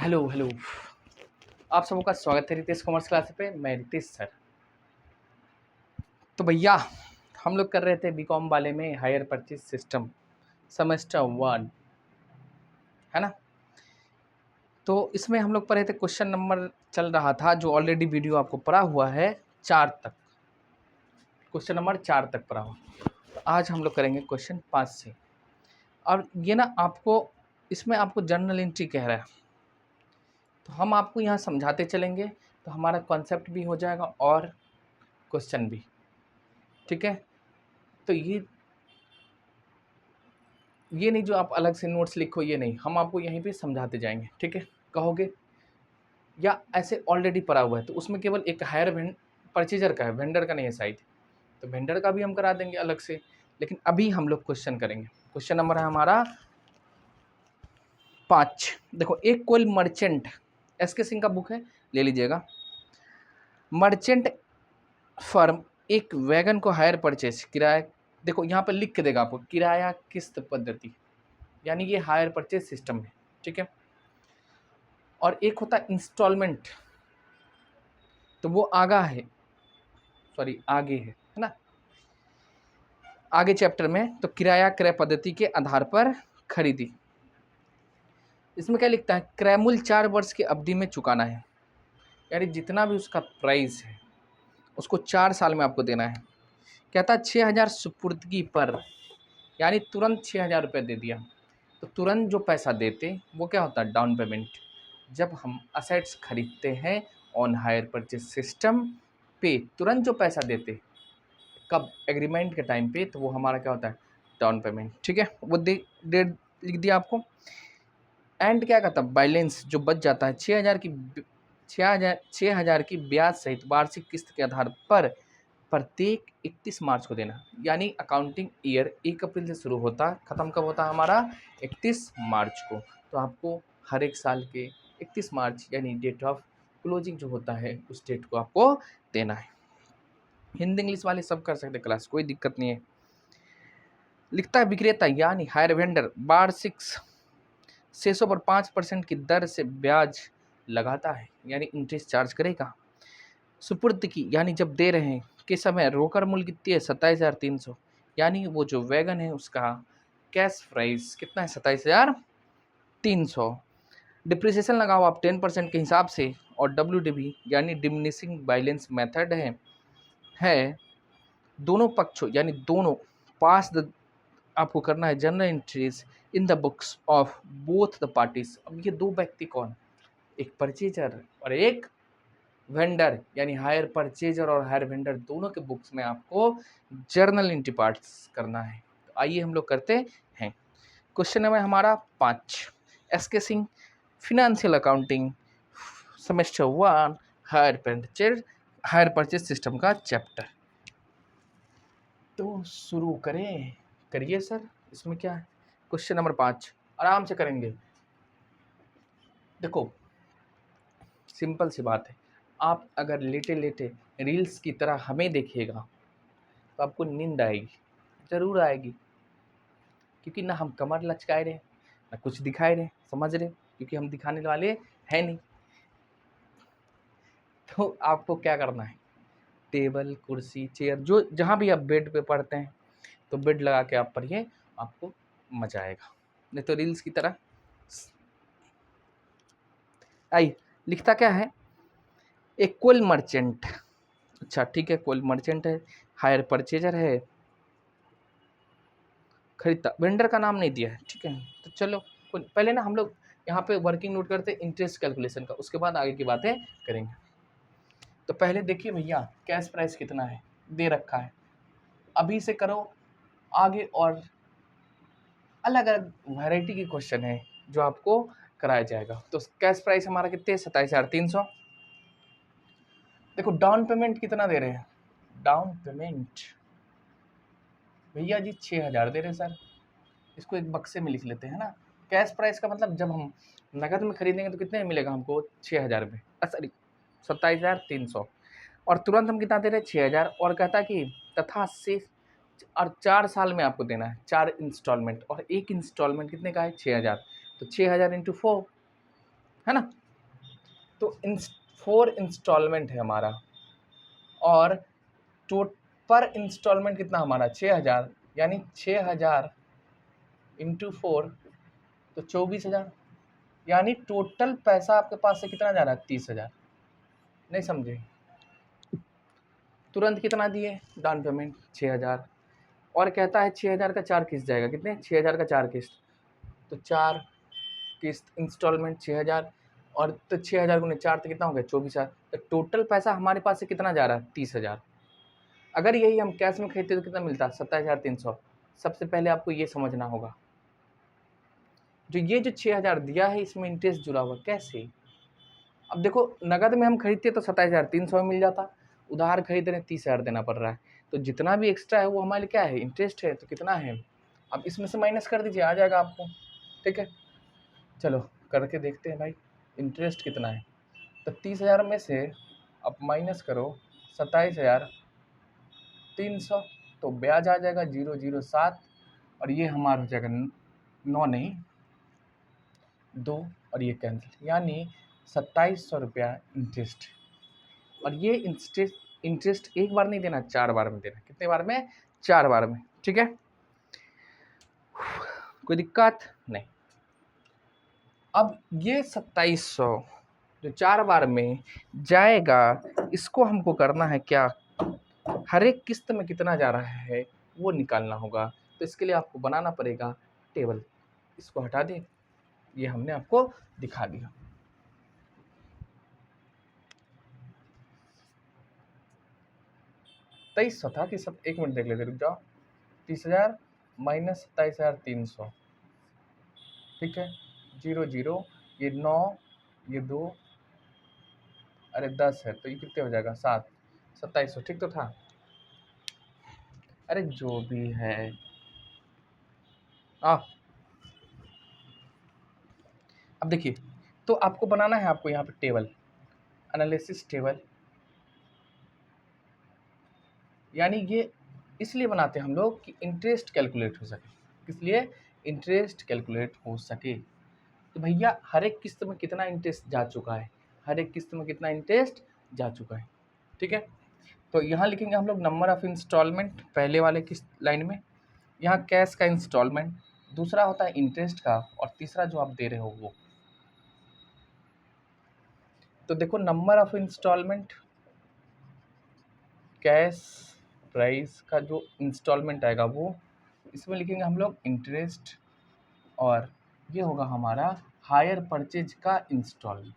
Hello hello. आप सबों का स्वागत है रितेश कॉमर्स क्लास पे। मैं रितेश सर। तो भैया हम लोग कर रहे थे बीकॉम वाले में हायर परचेज सिस्टम सेमेस्टर 1, है ना। तो इसमें हम लोग पढ़े थे, क्वेश्चन नंबर चल रहा था जो ऑलरेडी वीडियो आपको पढ़ा हुआ है 4 तक, क्वेश्चन नंबर 4 तक पढ़ा हुआ। तो आज हम लोग करेंगे क्वेश्चन 5 से। और ये ना आपको इसमें आपको जर्नल एंट्री कह रहा है, तो हम आपको यहाँ समझाते चलेंगे तो हमारा कॉन्सेप्ट भी हो जाएगा और क्वेश्चन भी, ठीक है। तो ये नहीं जो आप अलग से नोट्स लिखो, ये नहीं, हम आपको यहीं पे समझाते जाएंगे, ठीक है। कहोगे या ऐसे ऑलरेडी पढ़ा हुआ है तो उसमें केवल एक हायर परचेजर का है, वेंडर का नहीं है साइड, तो वेंडर का भी हम करा देंगे अलग से। लेकिन अभी हम लोग क्वेश्चन करेंगे। क्वेश्चन नंबर है हमारा 5। देखो, एक कोई मर्चेंट, एसके सिंह का बुक है, ले लीजिएगा। मर्चेंट फर्म एक वैगन को हायर परचेज किराया, देखो यहाँ पर लिख के देगा आपको किराया किस्त पद्धति, यानी ये हायर परचेज सिस्टम है, ठीक है। और एक होता है इंस्टॉलमेंट, तो वो आगे है ना, आगे चैप्टर में। तो किराया क्रय पद्धति के आधार पर खरीदी, इसमें क्या लिखता है, क्रय मूल्य 4 वर्ष की अवधि में चुकाना है, यानी जितना भी उसका प्राइस है उसको 4 साल में आपको देना है। कहता है 6,000 सुपुर्दगी पर, यानी तुरंत 6,000 रुपये दे दिया तो तुरंत जो पैसा देते वो क्या होता है, डाउन पेमेंट। जब हम असेट्स खरीदते हैं ऑन हायर परचेज सिस्टम पे, तुरंत जो पैसा देते कब, एग्रीमेंट के टाइम पे, तो वो हमारा क्या होता है, डाउन पेमेंट, ठीक है। वो डेट लिख दिया आपको। एंड क्या कहता है, बैलेंस जो बच जाता है 6,000 की ब्याज सहित वार्षिक किस्त के आधार पर प्रत्येक 31 मार्च को देना, यानी अकाउंटिंग ईयर 1 अप्रैल से शुरू होता, ख़त्म कब होता है हमारा, 31 मार्च को। तो आपको हर एक साल के 31 मार्च यानी डेट ऑफ क्लोजिंग जो होता है उस डेट को आपको देना है। हिंदी इंग्लिश वाले सब कर सकते क्लास, कोई दिक्कत नहीं है। लिखता है विक्रेता यानी हायर वेंडर वार्षिक शेषों पर 5% की दर से ब्याज लगाता है, यानी इंटरेस्ट चार्ज करेगा। सुपुर्द की यानी जब दे रहे हैं के समय रोकड़ मूल्य कितनी है, 27,300, यानी वो जो वैगन है उसका कैश प्राइस कितना है, 27,300। डिप्रिसिएशन लगाओ आप 10% के हिसाब से, और WDB यानी डिमिनिशिंग बैलेंस मेथड है दोनों पक्षों, यानी दोनों पास आपको करना है journal entries in the books of both the parties. अब ये दो व्यक्ति कौन, एक परचेजर और एक वेंडर, यानी हायर परचेजर और हायर वेंडर दोनों के बुक्स में आपको जर्नल एंट्री पार्ट्स करना है। तो आइए हम लोग करते हैं। क्वेश्चन नंबर हमारा 5, SK Singh financial accounting semester 1 hire purchase system का चैप्टर। तो शुरू करिए सर। इसमें क्या है, क्वेश्चन नंबर 5 आराम से करेंगे। देखो सिंपल सी बात है, आप अगर लेटे लेटे रील्स की तरह हमें देखिएगा तो आपको नींद आएगी, ज़रूर आएगी, क्योंकि ना हम कमर लचकाए रहे ना कुछ दिखाए रहे, समझ रहे, क्योंकि हम दिखाने वाले हैं नहीं। तो आपको क्या करना है, टेबल कुर्सी चेयर जो जहाँ भी आप बेड पे पढ़ते हैं तो बेड लगा के आप पढ़िए, आपको मजा आएगा। नहीं तो रील्स की तरह आई। लिखता क्या है, एक कोल मर्चेंट, अच्छा ठीक है, कोल मर्चेंट है, हायर परचेजर है, खरीदता, वेंडर का नाम नहीं दिया है, ठीक है। तो चलो पहले ना हम लोग यहाँ पे वर्किंग नोट करते हैं इंटरेस्ट कैलकुलेशन का, उसके बाद आगे की बातें करेंगे। तो पहले देखिए भैया कैश प्राइस कितना है, दे रखा है, अभी से करो आगे और अलग अलग वैरायटी के क्वेश्चन है जो आपको कराया जाएगा। तो कैश प्राइस हमारा कितने, 27,300। देखो डाउन पेमेंट कितना दे रहे हैं, डाउन पेमेंट भैया जी 6,000 दे रहे हैं सर, इसको एक बक्से में लिख लेते हैं ना। कैश प्राइस का मतलब जब हम नकद में खरीदेंगे तो कितने में मिलेगा हमको, 6,000 में, सॉरी 27,300, और तुरंत हम कितना दे रहे हैं, 6,000। और कहता कि तथा शेष और 4 साल में आपको देना है, 4 इंस्टॉलमेंट, और एक इंस्टॉलमेंट कितने का है, 6,000, तो 6,000 × 4 है ना। तो 4 इंस्टॉलमेंट है हमारा, और पर इंस्टॉलमेंट कितना हमारा 6000, यानी 6000 इंटू 4 तो 24,000, यानी टोटल पैसा आपके पास से कितना जा रहा है 30,000। नहीं समझे? तुरंत कितना दिए डाउन पेमेंट 6000, और कहता है 6000 का 4 किस्त जाएगा, कितने 6000 का 4 किस्त, तो 4 किस्त इंस्टॉलमेंट 6000, और तो 6000 गुने 4 तो कितना हो गया 24,000। तो टोटल पैसा हमारे पास से कितना जा रहा है 30,000। अगर यही हम कैश में खरीदते तो कितना मिलता 27,300। सबसे पहले आपको ये समझना होगा, जो ये जो 6000 दिया है इसमें इंटरेस्ट जुड़ा हुआ कैसे। अब देखो नगद में हम खरीदते तो 27,300 में मिल जाता, उधार खरीद रहे 30,000 देना पड़ रहा है, तो जितना भी एक्स्ट्रा है वो हमारे लिए क्या है इंटरेस्ट है। तो कितना है, अब इसमें से माइनस कर दीजिए, आ जाएगा आपको। ठीक है, चलो करके देखते हैं भाई इंटरेस्ट कितना है। तो 30,000 में से अब माइनस करो 27,300, तो ब्याज आ जाएगा 007, और ये हमारा हो जाएगा 9 नहीं 2, और ये कैंसिल, यानी 2700 रुपया इंटरेस्ट। और ये इंटरेस्ट एक बार नहीं देना, 4 बार में देना। कितने बार में 4 बार में। ठीक है, कोई दिक्कत नहीं। अब ये 2700 जो 4 बार में जाएगा, इसको हमको करना है क्या, हर एक किस्त में कितना जा रहा है वो निकालना होगा। तो इसके लिए आपको बनाना पड़ेगा टेबल। इसको हटा दें, ये हमने आपको दिखा दिया। तेईस सौ था कि सब, एक मिनट देख लेते, रुक जाओ। 30,000 माइनस 27,300, ठीक है, 0 0, ये 9, ये 2, अरे 10 है तो ये कितने हो जाएगा 7, 2700 ठीक तो था। अरे जो भी है अब देखिए, तो आपको बनाना है, आपको यहाँ पे टेबल, एनालिसिस टेबल, यानी ये इसलिए बनाते हैं हम लोग कि इंटरेस्ट कैलकुलेट हो सके। इसलिए इंटरेस्ट कैलकुलेट हो सके। तो भैया हर एक किस्त में कितना इंटरेस्ट जा चुका है, हर एक किस्त में कितना इंटरेस्ट जा चुका है। ठीक है, तो यहाँ लिखेंगे हम लोग नंबर ऑफ इंस्टॉलमेंट पहले वाले किस्त लाइन में, यहाँ कैश का इंस्टॉलमेंट, दूसरा होता है इंटरेस्ट का, और तीसरा जो आप दे रहे हो वो। तो देखो number of instalment, cash price का जो इंस्टॉलमेंट आएगा वो, इसमें लिखेंगे हम लोग इंटरेस्ट, और ये होगा हमारा हायर परचेज का इंस्टॉलमेंट।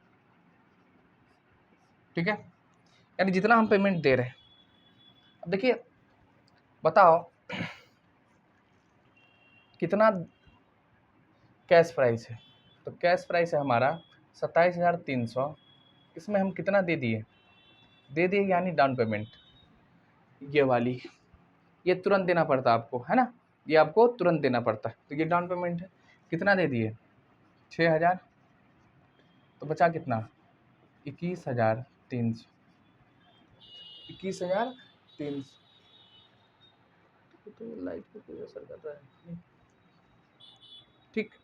ठीक है, यानी जितना हम पेमेंट दे रहे हैं। अब देखिए बताओ कितना कैश प्राइस है, तो कैश प्राइस है हमारा 27,300, इसमें हम कितना दे दिए यानी डाउन पेमेंट ये वाली, ये तुरंत देना पड़ता आपको, है ना, ये आपको तुरंत देना पड़ता है। तो ये डाउन पेमेंट है, कितना दे दिए 6,000, तो बचा कितना 21,300, 21,300। तो लाइट पे कोई असर कर रहा है, ठीक।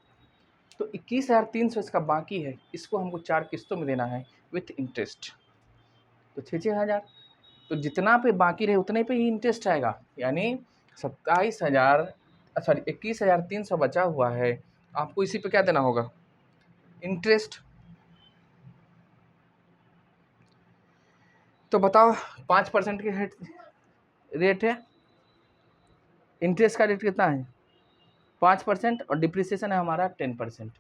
तो 21,300 इसका बाकी है, इसको हमको 4 किस्तों में देना है विथ इंटरेस्ट। तो 6,000, तो जितना पे बाकी रहे उतने पे ही इंटरेस्ट आएगा, यानी 27,000 सॉरी 21,300 बचा हुआ है, आपको इसी पे क्या देना होगा इंटरेस्ट। तो बताओ 5% की रेट है, इंटरेस्ट का रेट कितना है 5%, और डिप्रिसिएशन है हमारा 10%,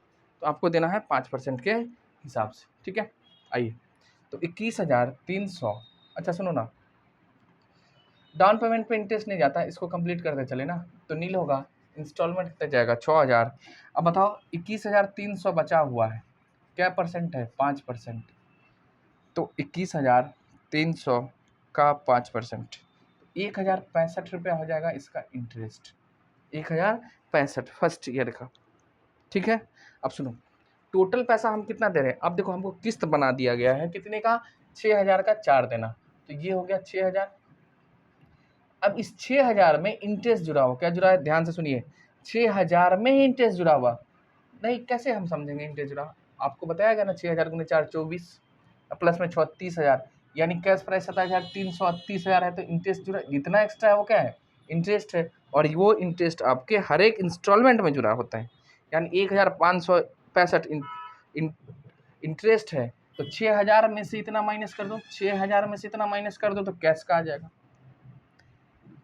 तो आपको देना है 5% के हिसाब से। ठीक है, आइए तो 21,300, अच्छा सुनो ना, डाउन पेमेंट पे इंटरेस्ट नहीं जाता, इसको कंप्लीट करते चले ना, तो नील होगा, इंस्टॉलमेंट कितना जाएगा 6,000। अब बताओ 21,300 बचा हुआ है, क्या परसेंट है 5%, तो 21,300 का 5%, 1,065 रुपया हो जाएगा इसका इंटरेस्ट, 1,065 फर्स्ट ईयर का। ठीक है, अब सुनो टोटल पैसा हम कितना दे रहे हैं। अब देखो हमको किस्त बना दिया गया है कितने का 6,000 का 4 देना, तो ये हो गया 6,000। अब इस 6,000 में इंटरेस्ट जुड़ा हुआ, क्या जुड़ा है ध्यान से सुनिए, 6,000 में ही इंटरेस्ट जुड़ा हुआ, नहीं कैसे हम समझेंगे इंटरेस्ट जुड़ा, आपको बताया गया ना 6,000 गुने 4 24 प्लस में 36,000 यानी कैश प्राइस 27,338,000 है। तो इंटरेस्ट जुड़ा जितना एक्स्ट्रा है वो क्या है, इंटरेस्ट है। और वो इंटरेस्ट आपके हर एक इंस्टॉलमेंट में जुड़ा होता है। यानी 1,565 इंटरेस्ट है। तो 6,000 में से इतना माइनस कर दो, 6,000 में से इतना माइनस कर दो तो कैश का आ जाएगा।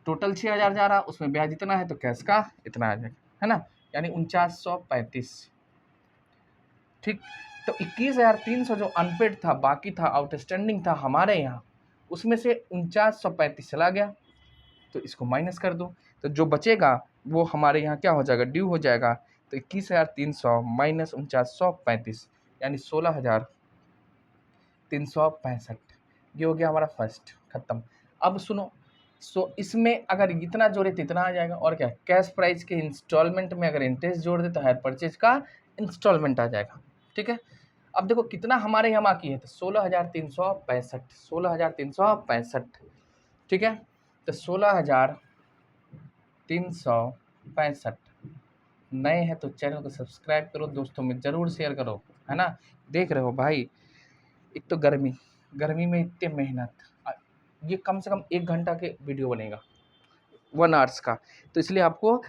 टोटल 6,000 जा रहा, उसमें ब्याज इतना है तो कैश का इतना आ जाएगा, है ना, यानी 4935। ठीक, तो 21,300 जो अनपेड था, बाकी था, आउटस्टैंडिंग था हमारे यहाँ, उसमें से 4935 चला गया। तो इसको माइनस कर दो, तो जो बचेगा वो हमारे यहाँ क्या हो जाएगा, ड्यू हो जाएगा। तो 21,300 माइनस 4935 यानी 16,365। ये हो गया हमारा फर्स्ट, खत्म। अब सुनो, इसमें अगर इतना जोड़े तो इतना आ जाएगा। और क्या, कैश प्राइस के इंस्टॉलमेंट में अगर इंटरेस्ट जोड़ दे तो हायर परचेज का इंस्टॉलमेंट आ जाएगा। ठीक है, अब देखो कितना हमारे यहाँ बाकी है, तो 16,365। ठीक है, तो 16,365। नए हैं तो चैनल को सब्सक्राइब करो, दोस्तों में ज़रूर शेयर करो, है ना। देख रहे हो भाई, एक तो गर्मी में इतने मेहनत, ये कम से कम 1 घंटा के वीडियो बनेगा, 1 आवर्स का। तो इसलिए आपको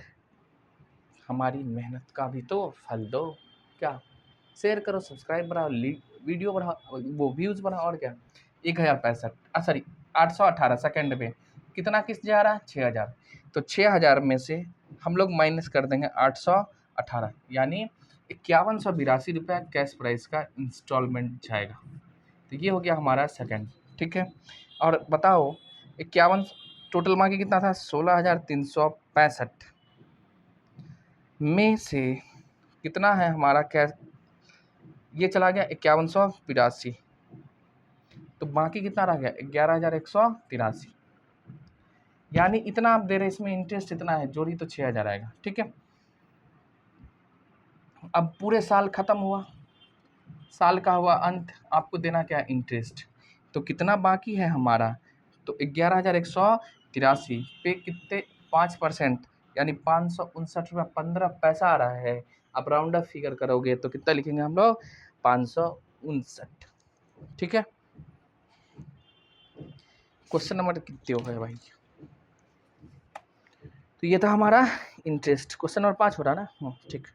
हमारी मेहनत का भी तो फल दो। क्या, शेयर करो, सब्सक्राइब बढ़ाओ, वीडियो बढ़ाओ, वो व्यूज़ बढ़ाओ। और क्या, 1,065 सॉरी 818 सेकेंड पे कितना किस्त जा रहा है, 6,000। तो 6,000 में से हम लोग माइनस कर देंगे 818, यानी 5,182 रुपये कैश प्राइस का इंस्टॉलमेंट जाएगा। तो ये हो गया हमारा सेकंड। ठीक है, और बताओ 51 टोटल बाकी कितना था, 16,365 में से कितना है हमारा कैश, ये चला गया 5,182, तो बाकी कितना रह गया 11,183। यानी इतना आप दे रहे, इसमें इंटरेस्ट इतना है, जोड़ी तो 6,000 आएगा। ठीक है, अब पूरे साल खत्म हुआ, साल का हुआ अंत, आपको देना क्या, इंटरेस्ट। तो कितना बाकी है हमारा, तो 11,183 पे कितने 5%, यानी 559 रुपये 15 पैसा आ रहा है। अब राउंड अप फिगर करोगे तो कितना लिखेंगे हम लोग, 559। ठीक है, क्वेश्चन नंबर कितने हो गए भाई, तो ये था हमारा इंटरेस्ट, क्वेश्चन नंबर 5 हो रहा ना। ठीक,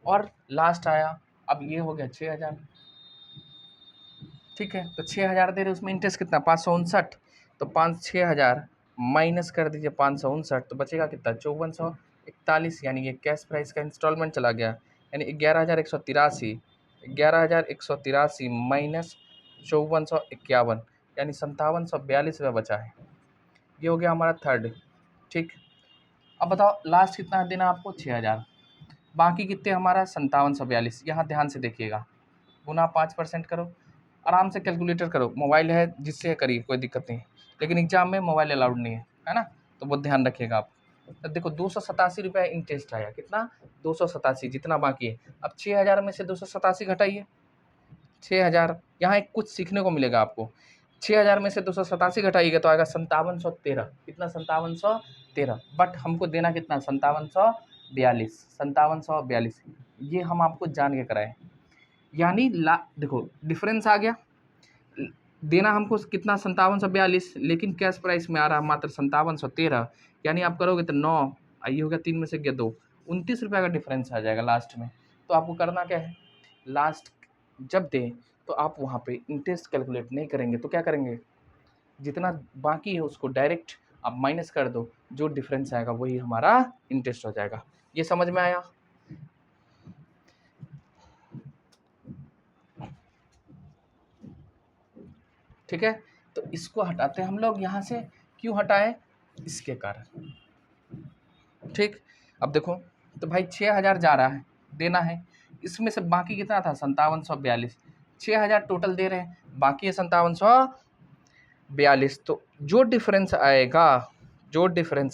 और लास्ट आया, अब ये हो गया 6,000। ठीक है, तो 6,000 दे रहे, उसमें इंटरेस्ट कितना 559, तो 6,000 माइनस कर दीजिए 559, तो बचेगा कितना 5,441, यानी ये कैश प्राइस का इंस्टॉलमेंट चला गया। यानी 11,183 माइनस 5,451 यानी 5,742 रुपये बचा है। ये हो गया हमारा थर्ड। ठीक, अब बताओ लास्ट कितना देना आपको, 6,000। बाकी कितने हमारा 5,742। यहाँ ध्यान से देखिएगा, गुना 5% करो, आराम से कैलकुलेटर करो, मोबाइल है जिससे करिए, कोई दिक्कत नहीं। लेकिन एग्जाम में मोबाइल अलाउड नहीं है ना, तो वो ध्यान रखिएगा आप। तो देखो 287 रुपये इंटरेस्ट आया, कितना 287, जितना बाकी है। अब 6,000 में से 287 घटाइए, 6,000, यहाँ एक कुछ सीखने को मिलेगा आपको। 6,000 में से 287 घटाइएगा तो आएगा 5,713। कितना, 5,713। बट हमको देना कितना, 5,742। ये हम आपको जान के कराएं, यानी देखो डिफरेंस आ गया। देना हमको कितना 5,742, लेकिन कैश प्राइस में आ रहा मात्र 5,713। यानी आप करोगे तो 9 आइए हो गया, 3 में से गया 2, 29 रुपये का डिफरेंस आ जाएगा लास्ट में। तो आपको करना क्या है, लास्ट जब दें तो आप वहाँ पे इंटरेस्ट कैलकुलेट नहीं करेंगे, तो क्या करेंगे, जितना बाकी है उसको डायरेक्ट आप माइनस कर दो, जो डिफरेंस आएगा वही हमारा इंटरेस्ट हो जाएगा। ये समझ में आया। ठीक है, तो इसको हटाते हैं हम लोग यहाँ से। क्यों हटाएं, इसके कारण। ठीक, अब देखो, तो भाई 6,000 जा रहा है, देना है, इसमें से बाकी कितना था 5,742। 6,000 टोटल दे रहे हैं, बाकी है 5,742। तो जो डिफरेंस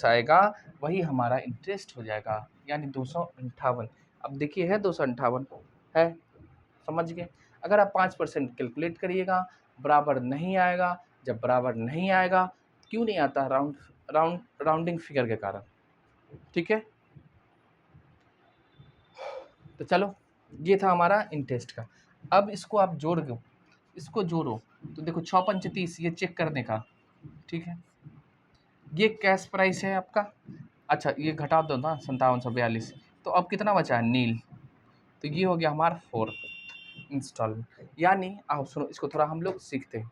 आएगा वही हमारा इंटरेस्ट हो जाएगा, यानी 258। अब देखिए है 258 है, समझ गए। अगर आप 5% कैलकुलेट करिएगा, बराबर नहीं आएगा। जब बराबर नहीं आएगा, क्यों नहीं आता, राउंडिंग फिगर के कारण। ठीक है, तो चलो ये था हमारा इंटरेस्ट का। अब इसको आप जोड़ दो, इसको जोड़ो तो देखो 6 पंच 30, ये चेक करने का, ठीक है। ये कैश प्राइस है आपका। अच्छा ये घटा दो ना 5742, तो अब कितना बचा है, नील। तो ये हो गया हमारा फोर्थ इंस्टॉलमेंट। यानी आप सुनो, इसको थोड़ा हम लोग सीखते हैं।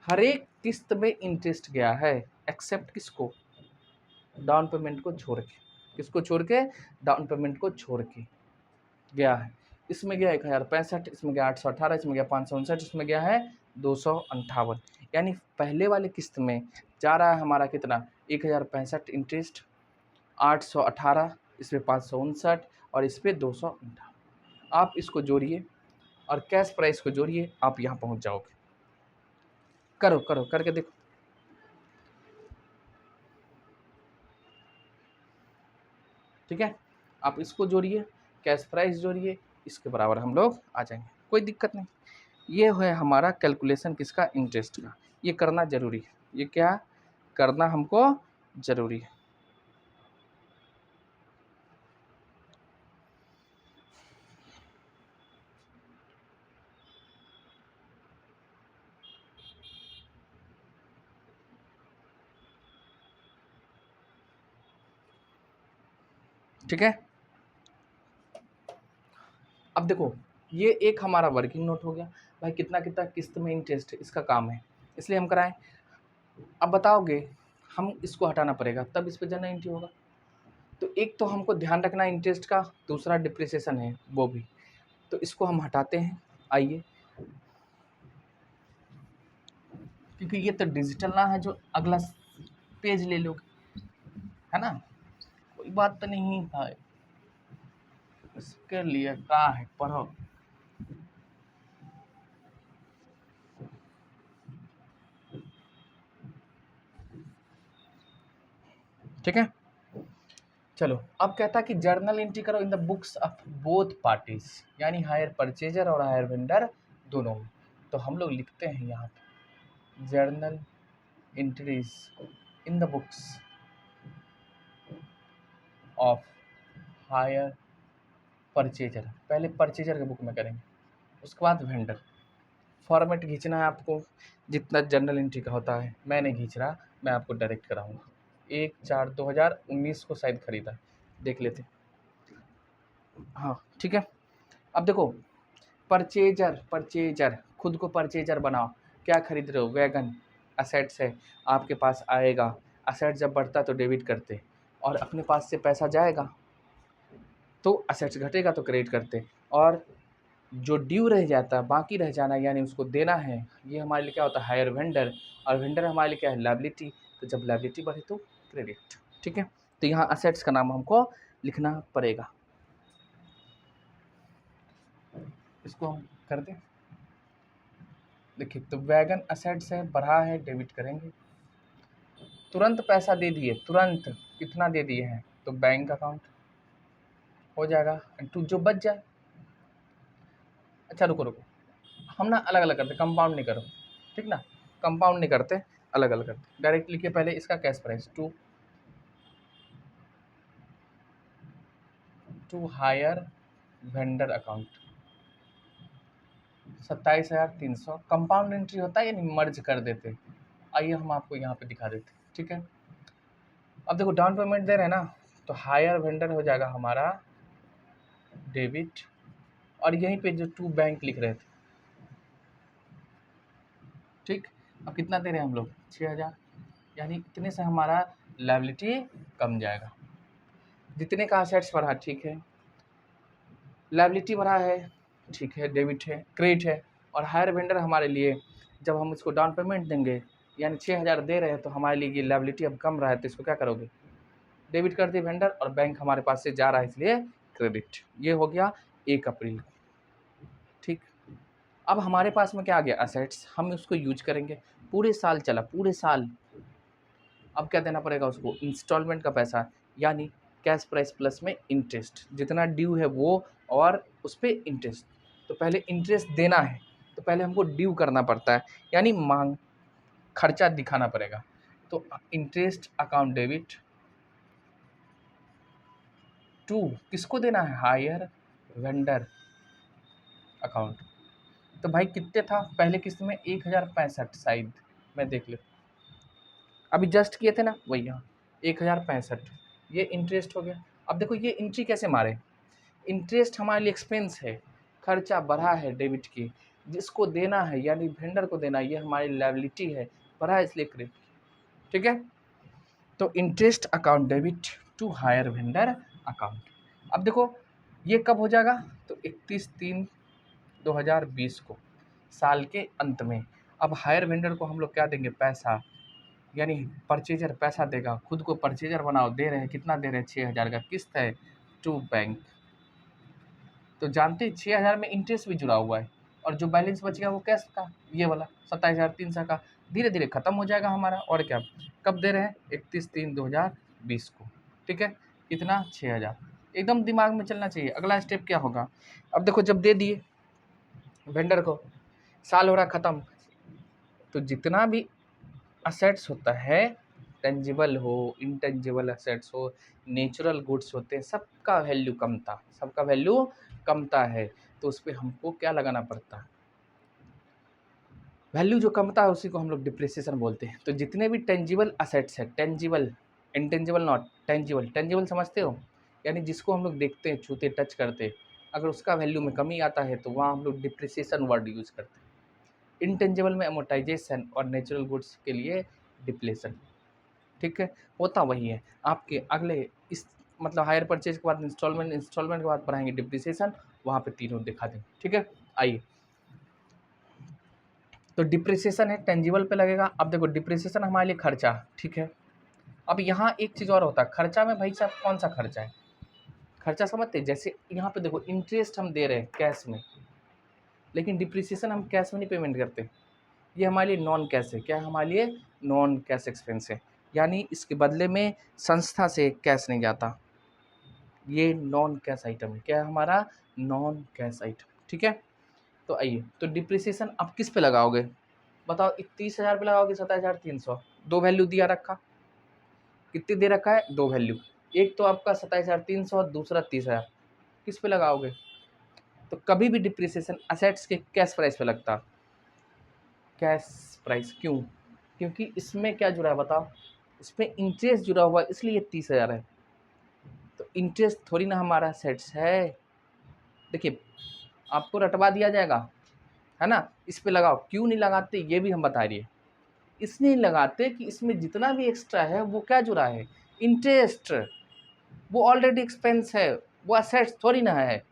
हर एक किस्त में इंटरेस्ट गया है, एक्सेप्ट किसको, डाउन पेमेंट को छोड़ के। किसको छोड़ के, डाउन पेमेंट को छोड़ के गया है। इसमें गया 1065, इसमें गया 818, इसमें गया 559, इसमें गया है 258। यानी पहले वाले किस्त में जा रहा है हमारा कितना, 1065 इंटरेस्ट, 818, इस पर 559 और इस पर 258। आप इसको जोड़िए और कैश प्राइस को जोड़िए, आप यहाँ पहुँच जाओगे। करो करो करके देखो। ठीक है, आप इसको जोड़िए, कैश प्राइस जोड़िए, इसके बराबर हम लोग आ जाएंगे, कोई दिक्कत नहीं। ये है हमारा कैलकुलेशन किसका, इंटरेस्ट का। ये करना ज़रूरी है, ये क्या करना हमको ज़रूरी है। ठीक है, अब देखो ये एक हमारा वर्किंग नोट हो गया। भाई कितना कितना किस्त में इंटरेस्ट है, इसका काम है, इसलिए हम कराएं। अब बताओगे हम इसको हटाना पड़ेगा, तब इस पर जनरल एंट्री होगा। तो एक तो हमको ध्यान रखना इंटरेस्ट का, दूसरा डिप्रिसिएशन है वो भी, तो इसको हम हटाते हैं। आइए, क्योंकि ये तो डिजिटल ना है जो अगला पेज ले लोगे, है ना, कोई बात तो नहीं भाई, इसके लिए क्या है, पढ़ो। ठीक है, चलो अब कहता है कि जर्नल एंट्री करो in the books of both parties, यानी हायर परचेजर और हायर वेंडर दोनों में। तो हम लोग लिखते हैं यहाँ पे journal entries in the books of hire purchaser. पहले परचेजर के बुक में करेंगे, उसके बाद वेंडर। फॉर्मेट खींचना है आपको, जितना जर्नल एंट्री का होता है। मैं नहीं खींच रहा, मैं आपको डायरेक्ट कराऊंगा। 1/4/2019 को शायद खरीदा, देख लेते। हाँ ठीक है, अब देखो परचेजर, परचेजर खुद को परचेजर बनाओ। क्या खरीद रहे हो, वैगन असेट्स है, आपके पास आएगा। असेट जब बढ़ता तो डेबिट करते, और अपने पास से पैसा जाएगा तो असेट्स घटेगा तो क्रेडिट करते, और जो ड्यू रह जाता है, बाकी रह जाना, यानी उसको देना है, ये हमारे लिए क्या होता है, हायर वेंडर। और वेंडर हमारे लिए क्या है, लायबिलिटी। तो जब लायबिलिटी बढ़े तो क्रेडिट। ठीक है, तो यहाँ असेट्स का नाम हमको लिखना पड़ेगा। इसको हम कर दें, देखिए तो वैगन असेट्स है, बढ़ा है, डेबिट करेंगे। तुरंत पैसा दे दिए, तुरंत कितना दे दिए हैं, तो बैंक अकाउंट हो जाएगा, टू जो बच जाए। अच्छा रुको रुको, हम ना अलग अलग करते, कंपाउंड नहीं करो, ठीक ना, कंपाउंड नहीं करते, अलग अलग करते। डायरेक्ट लिखिए पहले इसका cash price, to hire vendor account 27,300। Compound entry होता है यानी मर्ज कर देते। आइए हम आपको यहाँ पे दिखा देते, ठीक है। अब देखो डाउन पेमेंट दे रहे हैं ना, तो हायर वेंडर हो जाएगा हमारा डेबिट, और यहीं पे जो टू बैंक लिख रहे थे, ठीक। अब कितना दे रहे हैं हम लोग, 6,000, यानी इतने से हमारा लायबिलिटी कम जाएगा। जितने का असेट्स बढ़ा, ठीक है, लायबिलिटी बढ़ा है, ठीक है, डेबिट है, क्रेडिट है। और हायर वेंडर हमारे लिए, जब हम इसको डाउन पेमेंट देंगे, यानी 6,000 दे रहे हैं, तो हमारे लिए ये लायबिलिटी अब कम रहा है, तो इसको क्या करोगे, डेबिट कर दिए वेंडर, और बैंक हमारे पास से जा रहा है इसलिए क्रेडिट। ये हो गया 1 अप्रैल को, ठीक। अब हमारे पास में क्या आ गया, असेट्स, हम उसको यूज करेंगे, पूरे साल चला, पूरे साल। अब क्या देना पड़ेगा उसको, इंस्टॉलमेंट का पैसा, यानी कैश प्राइस प्लस में इंटरेस्ट, जितना ड्यू है वो, और उस पर इंटरेस्ट। तो पहले इंटरेस्ट देना है, तो पहले हमको ड्यू करना पड़ता है, यानी मांग, खर्चा दिखाना पड़ेगा। तो इंटरेस्ट अकाउंट डेबिट टू किसको देना है, हायर वेंडर अकाउंट। तो भाई कितने था पहले किस्त में 1065 शायद, मैं देख ले अभी जस्ट किए थे ना वही, यहाँ 1065 ये इंटरेस्ट हो गया। अब देखो ये एंट्री कैसे मारे, इंटरेस्ट हमारे लिए एक्सपेंस है, खर्चा बढ़ा है डेबिट की, जिसको देना है यानी वेंडर को देना है, ये हमारी लायबिलिटी है, बढ़ा है इसलिए क्रेडिट। ठीक है, तो interest account debit to hire vendor account. अब देखो ये कब हो जाएगा, तो 31/3/2020 को, साल के अंत में। अब हायर वेंडर को हम लोग क्या देंगे, पैसा, यानी परचेजर पैसा देगा, खुद को परचेजर बनाओ, दे रहे हैं कितना दे रहे हैं, 6,000 का किस्त है टू बैंक। तो जानते हैं 6,000 में इंटरेस्ट भी जुड़ा हुआ है, और जो बैलेंस बचेगा वो कैश का, ये वाला 27,300 का, धीरे धीरे खत्म हो जाएगा हमारा। और क्या, कब दे रहे हैं, 31/3/2020 को। ठीक है, कितना, 6,000। एकदम दिमाग में चलना चाहिए अगला स्टेप क्या होगा। अब देखो जब दे दिए वेंडर को, साल हो रहा ख़त्म, तो जितना भी असेट्स होता है, टेंजिबल हो, इंटेंजिबल असेट्स हो, नेचुरल गुड्स होते हैं, सबका वैल्यू कमता, सबका वैल्यू कमता है। तो उस पर हमको क्या लगाना पड़ता है, वैल्यू जो कमता है उसी को हम लोग डिप्रिसिएशन बोलते हैं। तो जितने भी टेंजिबल असेट्स है, tangible, intangible not, tangible, tangible समझते हो, यानी जिसको हम लोग देखते हैं, छूते, टच करते, अगर उसका वैल्यू में कमी आता है तो वहाँ हम लोग डिप्रिसिएशन वर्ड यूज़ करते हैं। इंटेंजिबल में अमोर्टाइजेशन, और नेचुरल गुड्स के लिए डिप्लेशन। ठीक है, होता वही है। आपके अगले इस मतलब हायर परचेज के बाद इंस्टॉलमेंट, इंस्टॉलमेंट के बाद पढ़ाएंगे डिप्रिसिएशन, वहाँ पे तीनों दिखा देंगे। ठीक है, आइए। तो डिप्रिसिएशन है, टेंजिबल पे लगेगा। अब देखो डिप्रिसिएशन हमारे लिए खर्चा, ठीक है। अब यहाँ एक चीज़ और होता है, खर्चा में भाई साहब कौन सा खर्चा है, खर्चा समझते हैं, जैसे यहाँ पे देखो इंटरेस्ट हम दे रहे हैं कैश में, लेकिन डिप्रिसिएशन हम कैश में नहीं पेमेंट करते, ये हमारे लिए नॉन कैश है। क्या है हमारे लिए, नॉन कैश एक्सपेंस है, यानी इसके बदले में संस्था से कैश नहीं जाता, ये नॉन कैश आइटम है। क्या है हमारा, नॉन कैश आइटम। ठीक है, तो आइए, तो डिप्रिसिएशन आप किस पे लगाओगे बताओ, 31,000 पे लगाओगे, 27,300, दो वैल्यू दिया रखा, कितनी दे रखा है, दो वैल्यू, एक तो आपका 27,300, दूसरा 30,000, किस पे लगाओगे। तो कभी भी डिप्रिसिएशन असेट्स के कैश प्राइस पे लगता, कैश प्राइस, क्यों, क्योंकि इसमें क्या जुड़ा है बताओ, इसमें इंटरेस्ट जुड़ा हुआ है, इसलिए 30,000 है। तो इंटरेस्ट थोड़ी ना हमारा सेट्स है, देखिए आपको रटवा दिया जाएगा, है ना, इस पे लगाओ, क्यों नहीं लगाते ये भी हम बता रही है। इसलिए लगाते कि इसमें जितना भी एक्स्ट्रा है वो क्या जुड़ा है, इंटरेस्ट, वो ऑलरेडी एक्सपेंस है, वो असेट्स थोड़ी ना है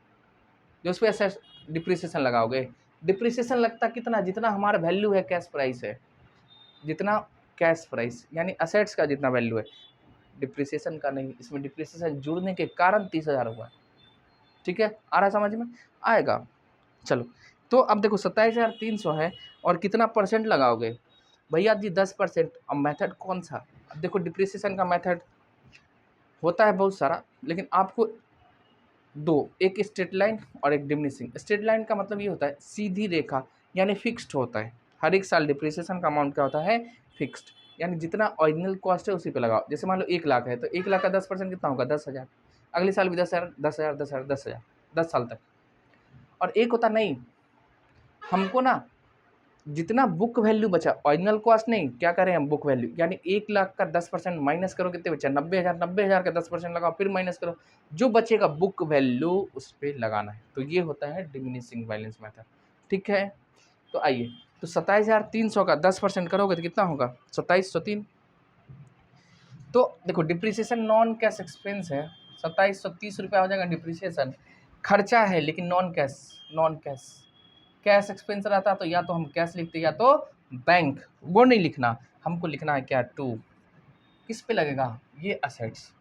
जो उस पर असेट्स डिप्रिसिएशन लगाओगे। डिप्रिसिएशन लगता कितना, जितना हमारा वैल्यू है, कैश प्राइस है, जितना कैश प्राइस यानी असेट्स का जितना वैल्यू है, डिप्रिसिएशन का नहीं। इसमें डिप्रिसिएशन जुड़ने के कारण 30,000 हुआ है। ठीक है, आ रहा समझ में, आएगा। चलो, तो अब देखो 27,300 है, और कितना परसेंट लगाओगे भैया जी, 10%। अब मेथड कौन सा, अब देखो डिप्रिसिएशन का मेथड होता है बहुत सारा, लेकिन आपको दो, एक स्ट्रेट लाइन और एक डिमिनिशिंग। स्ट्रेट लाइन का मतलब ये होता है सीधी रेखा, यानी फिक्स्ड होता है, हर एक साल डिप्रिसिएशन का अमाउंट क्या होता है, फिक्स्ड, यानी जितना ओरिजिनल कॉस्ट है उसी पे लगाओ। जैसे मान लो 1,00,000 है, तो 1,00,000 का 10% कितना होगा, 10,000, अगले साल भी 10,000, 10,000, 10,000, 10,000, 10 साल तक। और एक होता नहीं, हमको ना जितना बुक वैल्यू बचा, ओरिजिनल कॉस्ट नहीं, क्या करें हम, बुक वैल्यू, यानी 1,00,000 का 10% माइनस करो, कितने बचा, 90,000, 90,000 का 10% लगाओ, फिर माइनस करो, जो बचेगा बुक वैल्यू उस पर लगाना है। तो ये होता है डिमिनिशिंग बैलेंस मेथड। ठीक है, तो आइए, तो 27,300 का 10% करोगे तो कितना होगा, 2703। तो देखो डिप्रिसिएशन नॉन कैश एक्सपेंस है, 2,730 रुपया हो जाएगा डिप्रिसिएशन, खर्चा है लेकिन non cash, non cash. Cash expense रहता तो या तो हम कैश लिखते या तो बैंक, वो नहीं लिखना, हमको लिखना है क्या, टू, किस पे लगेगा, ये असेट्स।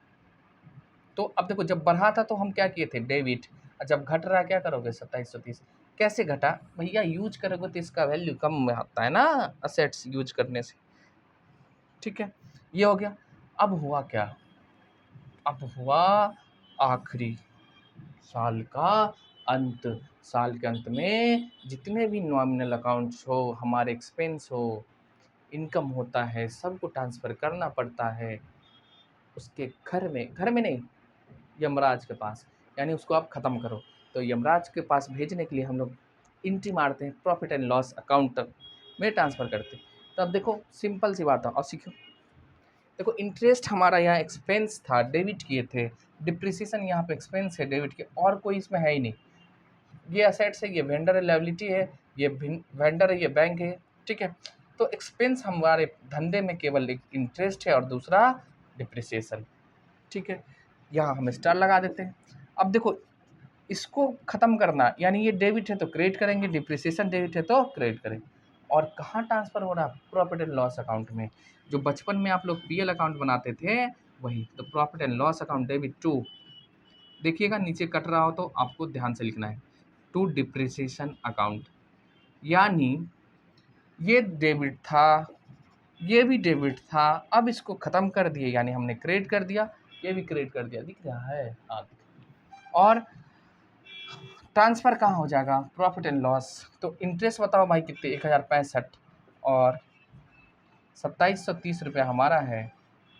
तो अब देखो जब बढ़ा था तो हम क्या किए थे, डेबिट, और जब घट रहा क्या करोगे, 2730। कैसे घटा भैया, यूज करोगे तो इसका वैल्यू कम में आता है ना, असेट्स यूज करने से। ठीक है, ये हो गया। अब हुआ क्या, अब हुआ आखिरी साल का अंत। साल के अंत में जितने भी नॉमिनल अकाउंट्स हो, हमारे एक्सपेंस हो, इनकम होता है, सबको ट्रांसफ़र करना पड़ता है उसके घर में नहीं, यमराज के पास, यानी उसको आप ख़त्म करो। तो यमराज के पास भेजने के लिए हम लोग एंट्री मारते हैं प्रॉफिट एंड लॉस अकाउंट में ट्रांसफ़र करते हैं। तो अब देखो सिंपल सी बात है, और सीखो। देखो इंटरेस्ट हमारा यहाँ एक्सपेंस था, डेबिट किए थे, डिप्रिसिएशन यहाँ पे एक्सपेंस है डेबिट के, और कोई इसमें है ही नहीं। ये असेट्स है, ये वेंडर है, लायबिलिटी है, ये वेंडर है, ये बैंक है, ठीक है। तो एक्सपेंस हमारे धंधे में केवल एक इंटरेस्ट है और दूसरा डिप्रिसिएशन, ठीक है। यहाँ हम स्टार लगा देते हैं। अब देखो इसको ख़त्म करना, यानी ये डेबिट है तो क्रेडिट करेंगे, डिप्रिसिएशन डेबिट है तो क्रेडिट करेंगे। और कहाँ ट्रांसफ़र हो रहा है? प्रॉफिट एंड लॉस अकाउंट में। जो बचपन में आप लोग पीएल अकाउंट बनाते थे वही। तो profit and loss account debit to, देखिएगा नीचे कट रहा हो तो आपको ध्यान से लिखना है, टू डिप्रिसिएशन अकाउंट। यानी ये डेबिट था, ये भी डेबिट था, अब इसको ख़त्म कर दिए, यानी हमने क्रेडिट कर दिया, ये भी क्रेडिट कर दिया। दिख रहा है? हाँ दिख रहा है। और ट्रांसफ़र कहाँ हो जाएगा? Profit and loss. तो इंटरेस्ट बताओ भाई कितने? 1065 और 2730 रुपया हमारा है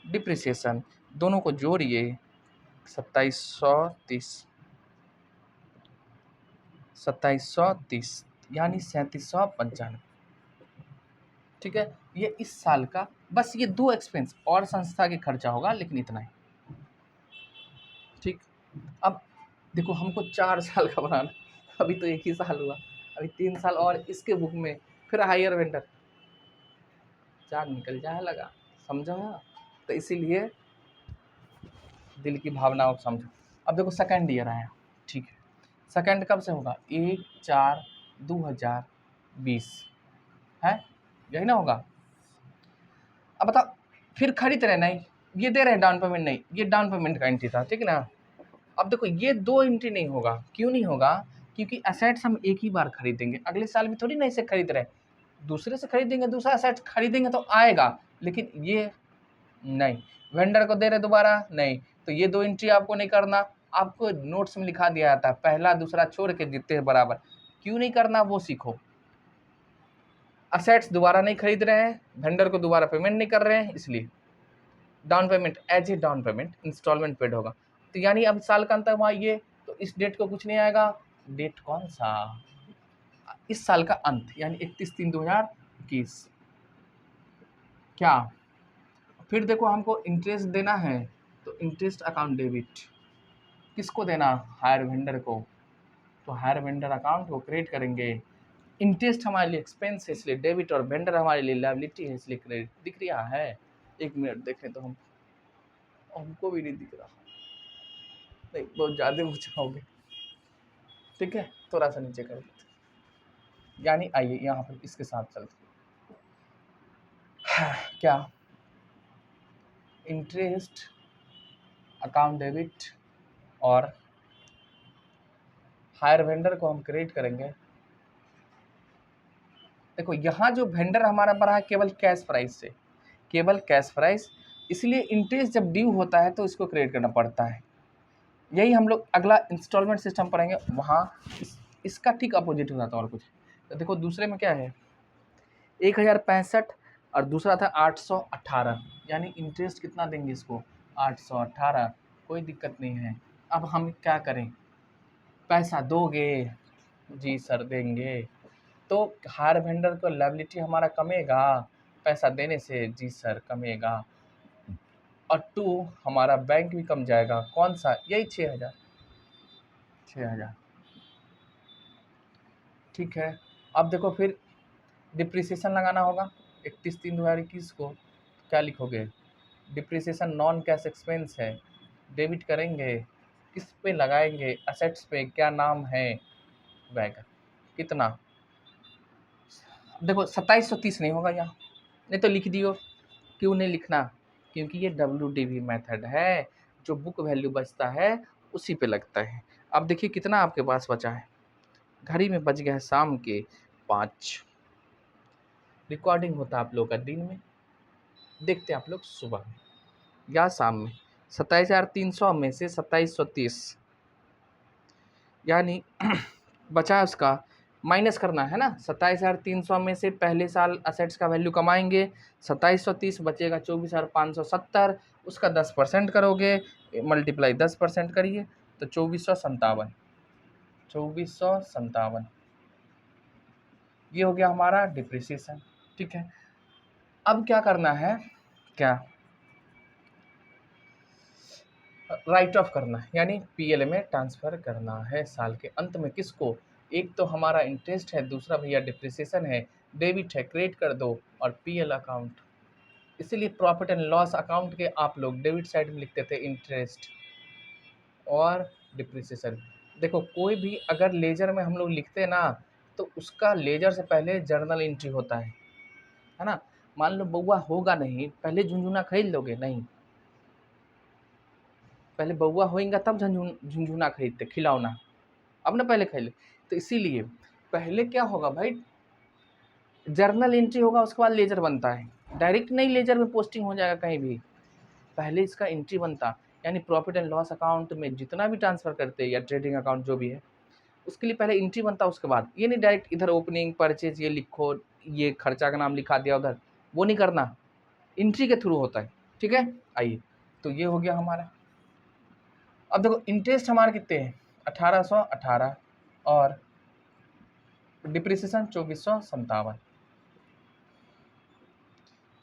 डिप्रिसिएशन। दोनों को जोड़िए, 2730 यानी 3795, ठीक है। ये इस साल का, बस ये 2 एक्सपेंस और संस्था के खर्चा होगा, लेकिन इतना ही, ठीक। अब देखो हमको 4 साल का बनाना, अभी तो 1 ही साल हुआ, अभी 3 साल और इसके बुक में, फिर हायर वेंडर, 4 निकल जाए लगा, समझो ना। तो इसीलिए दिल की भावनाओं को समझो। अब देखो सेकेंड ईयर आया, ठीक है। सेकेंड कब से होगा? 1/4/2020 है, यही ना होगा। अब बताओ फिर खरीद रहे नहीं, ये दे रहे हैं डाउन पेमेंट, नहीं ये डाउन पेमेंट का एंट्री था, ठीक है ना। अब देखो ये 2 एंट्री नहीं होगा, क्यों नहीं होगा? क्योंकि असेट्स हम एक ही बार खरीदेंगे, अगले साल भी थोड़ी ना इसे खरीद रहे, दूसरे से खरीदेंगे, दूसरा असेट खरीदेंगे तो आएगा, लेकिन ये नहीं। वेंडर को दे रहे दोबारा नहीं, तो ये 2 एंट्री आपको नहीं करना। आपको नोट्स में लिखा दिया जाता है पहला दूसरा छोड़ के जितने बराबर, क्यों नहीं करना वो सीखो। असेट्स दोबारा नहीं खरीद रहे हैं, वेंडर को दोबारा पेमेंट नहीं कर रहे हैं, इसलिए down payment as a down payment instalment paid होगा। तो यानी अब साल का अंत हुआ ये, तो इस डेट को कुछ नहीं आएगा। डेट कौन सा? इस साल का अंत, यानी 31/3/2021। क्या? फिर देखो हमको इंटरेस्ट देना है, तो इंटरेस्ट अकाउंट डेबिट किसको देना? हायर वेंडर को। तो हायर वेंडर अकाउंट को क्रिएट करेंगे। इंटरेस्ट हमारे लिए एक्सपेंस है इसलिए डेबिट, और वेंडर हमारे लिए लायबिलिटी है इसलिए क्रेडिट। दिख रहा है? 1 मिनट देखें तो हमको भी नहीं दिख रहा, नहीं बहुत ज़्यादा बुझाओगे, ठीक है। थोड़ा सा नीचे कर देते, यानी आइए यहाँ पर इसके साथ चलते। क्या? इंटरेस्ट अकाउंट डेबिट और हायर वेंडर को हम क्रेडिट करेंगे। देखो यहाँ जो वेंडर हमारा बढ़ा है केवल कैश प्राइस से, केवल कैश प्राइस, इसलिए इंटरेस्ट जब ड्यू होता है तो इसको क्रेडिट करना पड़ता है। यही हम लोग अगला इंस्टॉलमेंट सिस्टम पढ़ेंगे, वहाँ इसका ठीक अपोजिट हो जाता है और कुछ। तो देखो दूसरे में क्या है, 1065 और दूसरा था 818, यानी इंटरेस्ट कितना देंगे इसको? 818, कोई दिक्कत नहीं है। अब हम क्या करें? पैसा दोगे? जी सर देंगे। तो हायर वेंडर को लायबिलिटी हमारा कमेगा पैसा देने से, जी सर कमेगा। और 2 हमारा बैंक भी कम जाएगा, कौन सा? यही 6,000, ठीक है। अब देखो फिर डिप्रिसिएशन लगाना होगा 31/3/2021 को। क्या लिखोगे? डिप्रिसिएशन नॉन कैश एक्सपेंस है, डेबिट करेंगे, किस पे लगाएंगे? असेट्स पे। क्या नाम है? वैगन। कितना? देखो 2730 नहीं होगा यहाँ, नहीं तो लिख दियो। क्यों नहीं लिखना? क्योंकि ये WDV मेथड है, जो बुक वैल्यू बचता है उसी पे लगता है। अब देखिए कितना आपके पास बचा है, घड़ी में बज गया है शाम के 5। रिकॉर्डिंग होता है आप लोग का दिन में, देखते हैं आप लोग सुबह में या शाम में। 27,300 में से 2730, यानी बचा उसका माइनस करना है ना। 27,300 में से पहले साल असेट्स का वैल्यू कमाएंगे, 2730 बचेगा 24,570, उसका 10% करोगे, मल्टीप्लाई 10% करिए तो 2457, 2457, ये हो गया हमारा डिप्रिसिएशन। ठीक है, अब क्या करना है, क्या राइट ऑफ करना है, यानी पीएल में ट्रांसफर करना है साल के अंत में। किसको, एक तो हमारा इंटरेस्ट है, दूसरा भैया डिप्रिसिएशन है, डेबिट है, क्रेडिट कर दो, और पीएल अकाउंट। इसीलिए प्रॉफिट एंड लॉस अकाउंट के आप लोग डेबिट साइड में लिखते थे इंटरेस्ट और डिप्रिसिएशन। देखो कोई भी अगर लेजर में हम लोग लिखते ना, तो उसका लेजर से पहले जर्नल एंट्री होता है ना। मान लो बउआ होगा नहीं, पहले झुंझुना खरीद लोगे नहीं, पहले बउआ होएगा तब झुंझुना खरीदते, खिलौना। अब ना पहले खरीद ले, तो इसीलिए पहले क्या होगा भाई, जर्नल एंट्री होगा, उसके बाद लेजर बनता है। डायरेक्ट नहीं लेजर में पोस्टिंग हो जाएगा कहीं भी, पहले इसका एंट्री बनता। यानी प्रॉफिट एंड लॉस अकाउंट में जितना भी ट्रांसफर करते हैं या ट्रेडिंग अकाउंट जो भी है, उसके लिए पहले एंट्री बनता, उसके बाद। ये नहीं डायरेक्ट इधर ओपनिंग परचेज ये लिखो, ये खर्चा का नाम लिखा दिया उधर, वो नहीं करना, एंट्री के थ्रू होता है। ठीक है, आइए, तो ये हो गया हमारा। अब देखो इंटरेस्ट हमारे कितने हैं, 1818, और डिप्रिसिएशन 2457,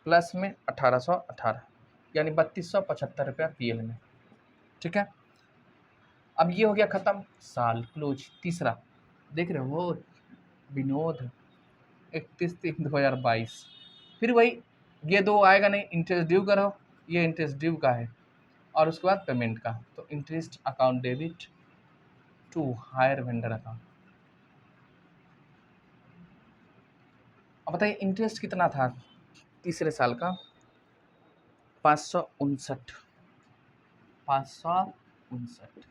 प्लस में 1818, यानी 3275 रुपया पीएल में। ठीक है, अब ये हो गया खत्म, साल क्लोज। तीसरा देख रहे हो विनोद, 31/3/2022, फिर वही ये दो आएगा नहीं, इंटरेस्ट ड्यू करो, ये इंटरेस्ट ड्यू का है, और उसके बाद पेमेंट का। तो interest account debit to hire vendor account. अब बताइए इंटरेस्ट कितना था तीसरे साल का, 559, 559,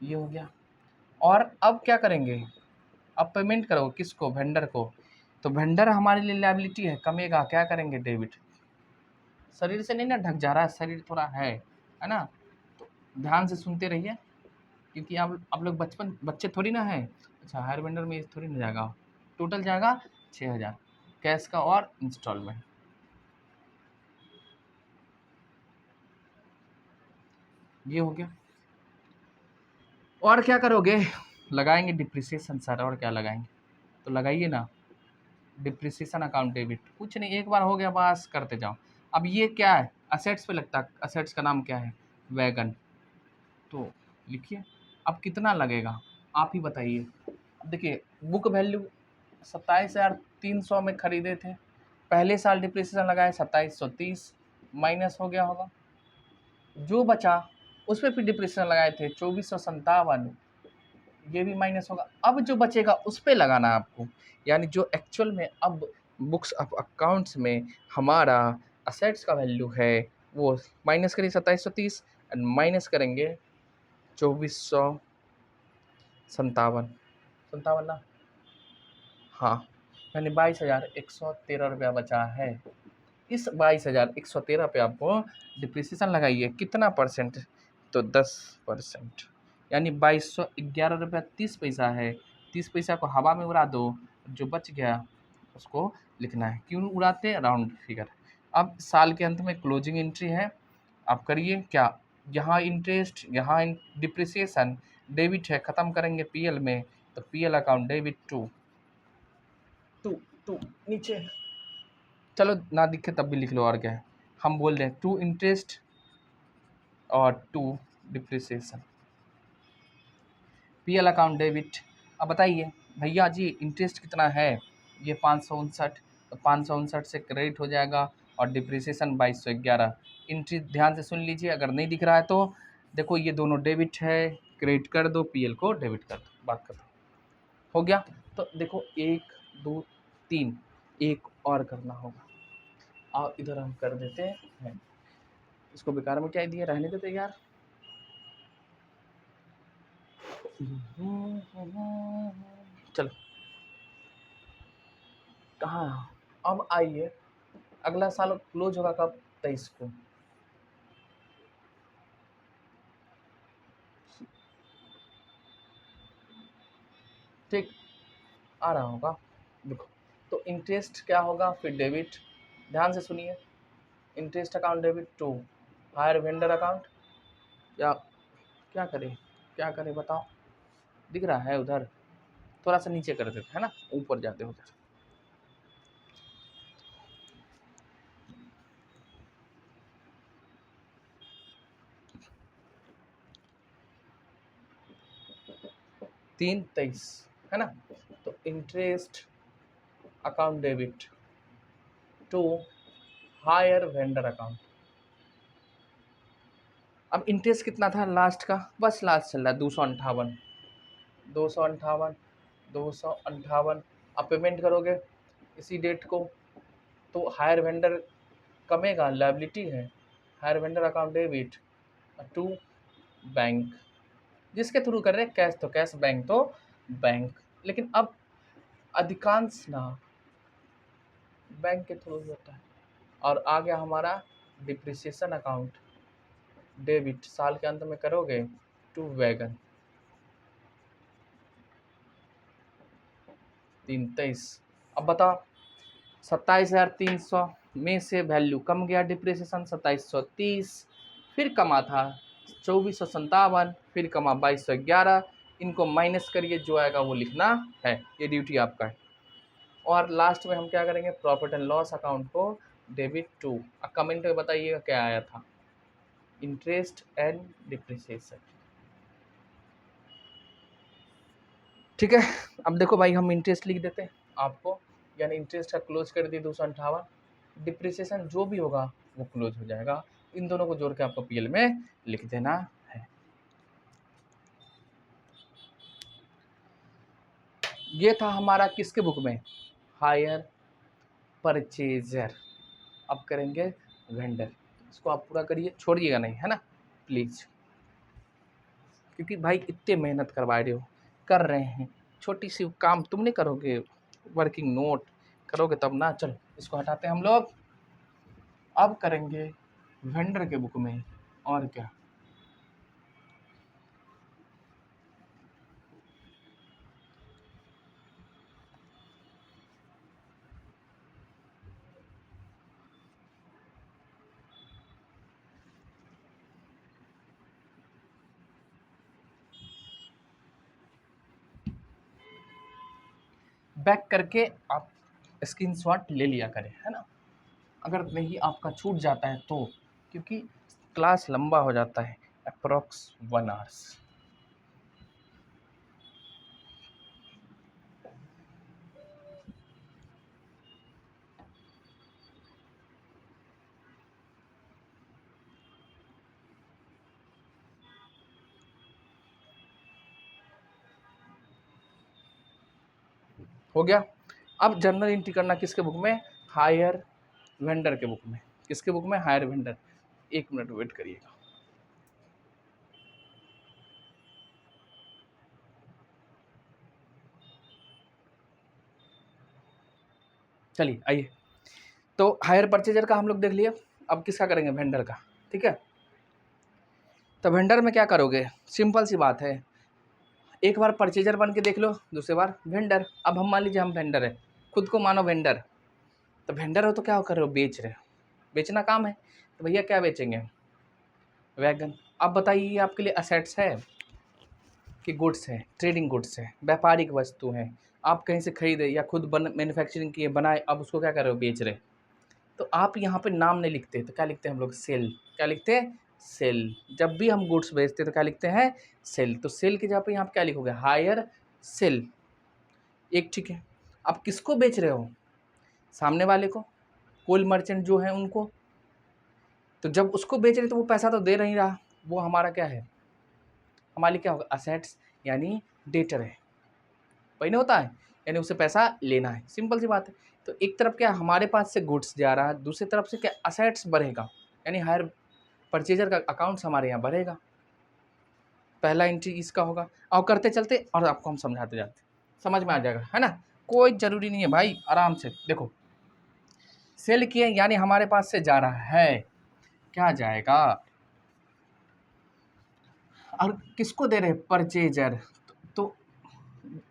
ये हो गया। और अब क्या करेंगे, अब पेमेंट करो किसको, वेंडर को। तो वेंडर हमारे लिए लायबिलिटी है, कमेगा, क्या करेंगे, डेबिट। शरीर से नहीं ना ढक जा रहा है, शरीर थोड़ा है ना, तो ध्यान से सुनते रहिए, क्योंकि आप लोग बच्चे थोड़ी ना हैं। अच्छा, हायर वेंडर में थोड़ी ना जाएगा, टोटल जाएगा 6000 कैश का और इंस्टॉलमेंट। ये हो गया। और क्या करोगे, लगाएंगे डिप्रिसिएशन सर, और क्या लगाएंगे, तो लगाइए ना डिप्रिसिएशन अकाउंट डेबिट। कुछ नहीं, एक बार हो गया बस, करते जाओ। अब ये क्या है, असेट्स पे लगता है, असेट्स का नाम क्या है, वैगन। तो लिखिए, अब कितना लगेगा आप ही बताइए। अब देखिए बुक वैल्यू 27,300 में खरीदे थे, पहले साल डिप्रिसिएशन लगाए 2730, माइनस हो गया होगा, जो बचा उस पर फिर डिप्रिसिएशन लगाए थे 2457, ये भी माइनस होगा। अब जो बचेगा उस पर लगाना है आपको, यानी जो एक्चुअल में अब बुक्स ऑफ अकाउंट्स में हमारा असेट्स का वैल्यू है, वो माइनस करिए 2730 एंड माइनस करेंगे 2457, संतावन ना, हाँ, यानी 22,113 बचा है। इस 22,113 पे आपको डिप्रिसिएशन लगाइए, कितना परसेंट, तो 10%, यानी 2211 रुपया 30 पैसा है। 30 पैसा को हवा में उड़ा दो, जो बच गया उसको लिखना है। क्यों उड़ाते हैं, राउंड फिगर। अब साल के अंत में क्लोजिंग एंट्री है, आप करिए क्या, यहाँ इंटरेस्ट, यहाँ डिप्रिसिएशन, डेबिट है, ख़त्म करेंगे पीएल में, तो PL account debit to to to नीचे, चलो ना दिखे तब भी लिख लो, और क्या है, हम बोल रहे हैं टू इंटरेस्ट और to depreciation, PL account debit. अब बताइए भैया जी इंटरेस्ट कितना है, ये 559, तो 559 से क्रेडिट हो जाएगा, और डिप्रिसिएशन 2211। एंट्री ध्यान से सुन लीजिए, अगर नहीं दिख रहा है तो देखो, ये दोनों डेबिट है, क्रेडिट कर दो, पीएल को डेबिट कर दो, बात खत्म हो गया। तो देखो 1 2 3, एक और करना होगा, और इधर हम कर देते हैं, इसको बेकार में क्या दिया, रहने देते यार। चलो कहाँ, अब आइए, अगला साल क्लोज होगा कब, 23 को। ठीक, आ रहा होगा, देखो, तो इंटरेस्ट क्या होगा, फिर डेबिट, ध्यान से सुनिए, interest account debit to hire vendor account, या क्या करें, क्या करें बताओ, दिख रहा है उधर, थोड़ा सा नीचे कर देते है ना, ऊपर जाते हो। तीन 23 है ना, तो interest account debit to hire vendor account. अब इंटरेस्ट कितना था लास्ट का, बस लास्ट चल रहा है 258, 258, 258। अब पेमेंट करोगे इसी डेट को, तो हायर वेंडर कमेगा, लायबिलिटी है, hire vendor account debit to bank. जिसके थ्रू कर रहे हैं, कैश तो कैश, बैंक तो बैंक, लेकिन अब अधिकांश ना बैंक के थ्रू होता है। और आ गया हमारा डिप्रिसिएशन अकाउंट डेबिट, साल के अंत में करोगे टू वैगन 323। अब बताओ 27,300 में से वैल्यू कम गया, डिप्रिसिएशन 2730, फिर कमा था 2457, फिर कमा 2211, इनको माइनस करिए, जो आएगा वो लिखना है, ये ड्यूटी आपका है। और लास्ट में हम क्या करेंगे, प्रॉफिट एंड लॉस अकाउंट को डेबिट टू, कमेंट में बताइएगा क्या आया था, इंटरेस्ट एंड डिप्रिसिएशन। ठीक है, अब देखो भाई हम इंटरेस्ट लिख देते हैं आपको, यानी इंटरेस्ट का क्लोज कर दिए 258, डिप्रिसिएशन जो भी होगा वो क्लोज हो जाएगा, इन दोनों को जोड़ के आपको पीएल में लिख देना है। ये था हमारा किसके बुक में, हायर परचेजर। अब करेंगे वेंडर, इसको आप पूरा करिए, छोड़िएगा नहीं है ना प्लीज़, क्योंकि भाई इतने मेहनत करवा रहे हो, कर रहे हैं, छोटी सी काम तुम नहीं करोगे, वर्किंग नोट करोगे तब ना। चलो इसको हटाते हैं हम लोग, अब करेंगे वेंडर के बुक में, और क्या, बैक करके आप स्क्रीनशॉट ले लिया करें, है ना, अगर नहीं आपका छूट जाता है तो, क्योंकि क्लास लंबा हो जाता है, अप्रॉक्स 1 आवर्स। हो गया। अब जर्नल एंट्री करना किसके बुक में, हायर वेंडर के बुक में, किसके बुक में, हायर वेंडर। 1 मिनट वेट करिएगा। चलिए आइए, तो हायर परचेजर का हम लोग देख लिए, अब किसका करेंगे, वेंडर का। ठीक है, तो वेंडर में क्या करोगे, सिंपल सी बात है, एक बार परचेजर बन के देख लो, दूसरी बार वेंडर। अब हम मान लीजिए हम वेंडर है, खुद को मानो वेंडर, तो वेंडर हो तो क्या कर रहे हो, बेच रहे हो, बेचना काम है, तो भैया क्या बेचेंगे, वैगन। अब बताइए ये आपके लिए असेट्स है कि गुड्स है, ट्रेडिंग गुड्स है, व्यापारिक वस्तु है, आप कहीं से खरीदे या खुद मैन्युफैक्चरिंग किए बनाए, अब उसको क्या कर रहे हो, बेच रहे। तो आप यहाँ पे नाम नहीं लिखते, तो क्या लिखते हैं हम लोग, सेल। क्या लिखते हैं, सेल। जब भी हम गुड्स बेचते हैं तो क्या लिखते हैं, सेल। तो सेल की जगह पे यहाँ पे क्या लिखोगे, हायर सेल। एक ठीक है, अब किसको बेच रहे हो, सामने वाले को, कोल मर्चेंट जो है उनको। तो जब उसको बेच रहे तो वो पैसा तो दे नहीं रहा, वो हमारा क्या है, हमारे क्या होगा, असेट्स, यानी डेटर है, वही नहीं होता है, यानी उससे पैसा लेना है, सिंपल सी बात है। तो एक तरफ क्या हमारे पास से गुड्स जा रहा है, दूसरी तरफ से क्या असेट्स बढ़ेगा, यानी हायर परचेजर का अकाउंट्स हमारे यहाँ बढ़ेगा। पहला एंट्री इसका होगा, और करते चलते और आपको हम समझाते जाते, समझ में आ जाएगा, है ना, कोई ज़रूरी नहीं है भाई, आराम से देखो। सेल किए यानी हमारे पास से जा रहा है, क्या जाएगा, और किसको दे रहे हैं, परचेजर। तो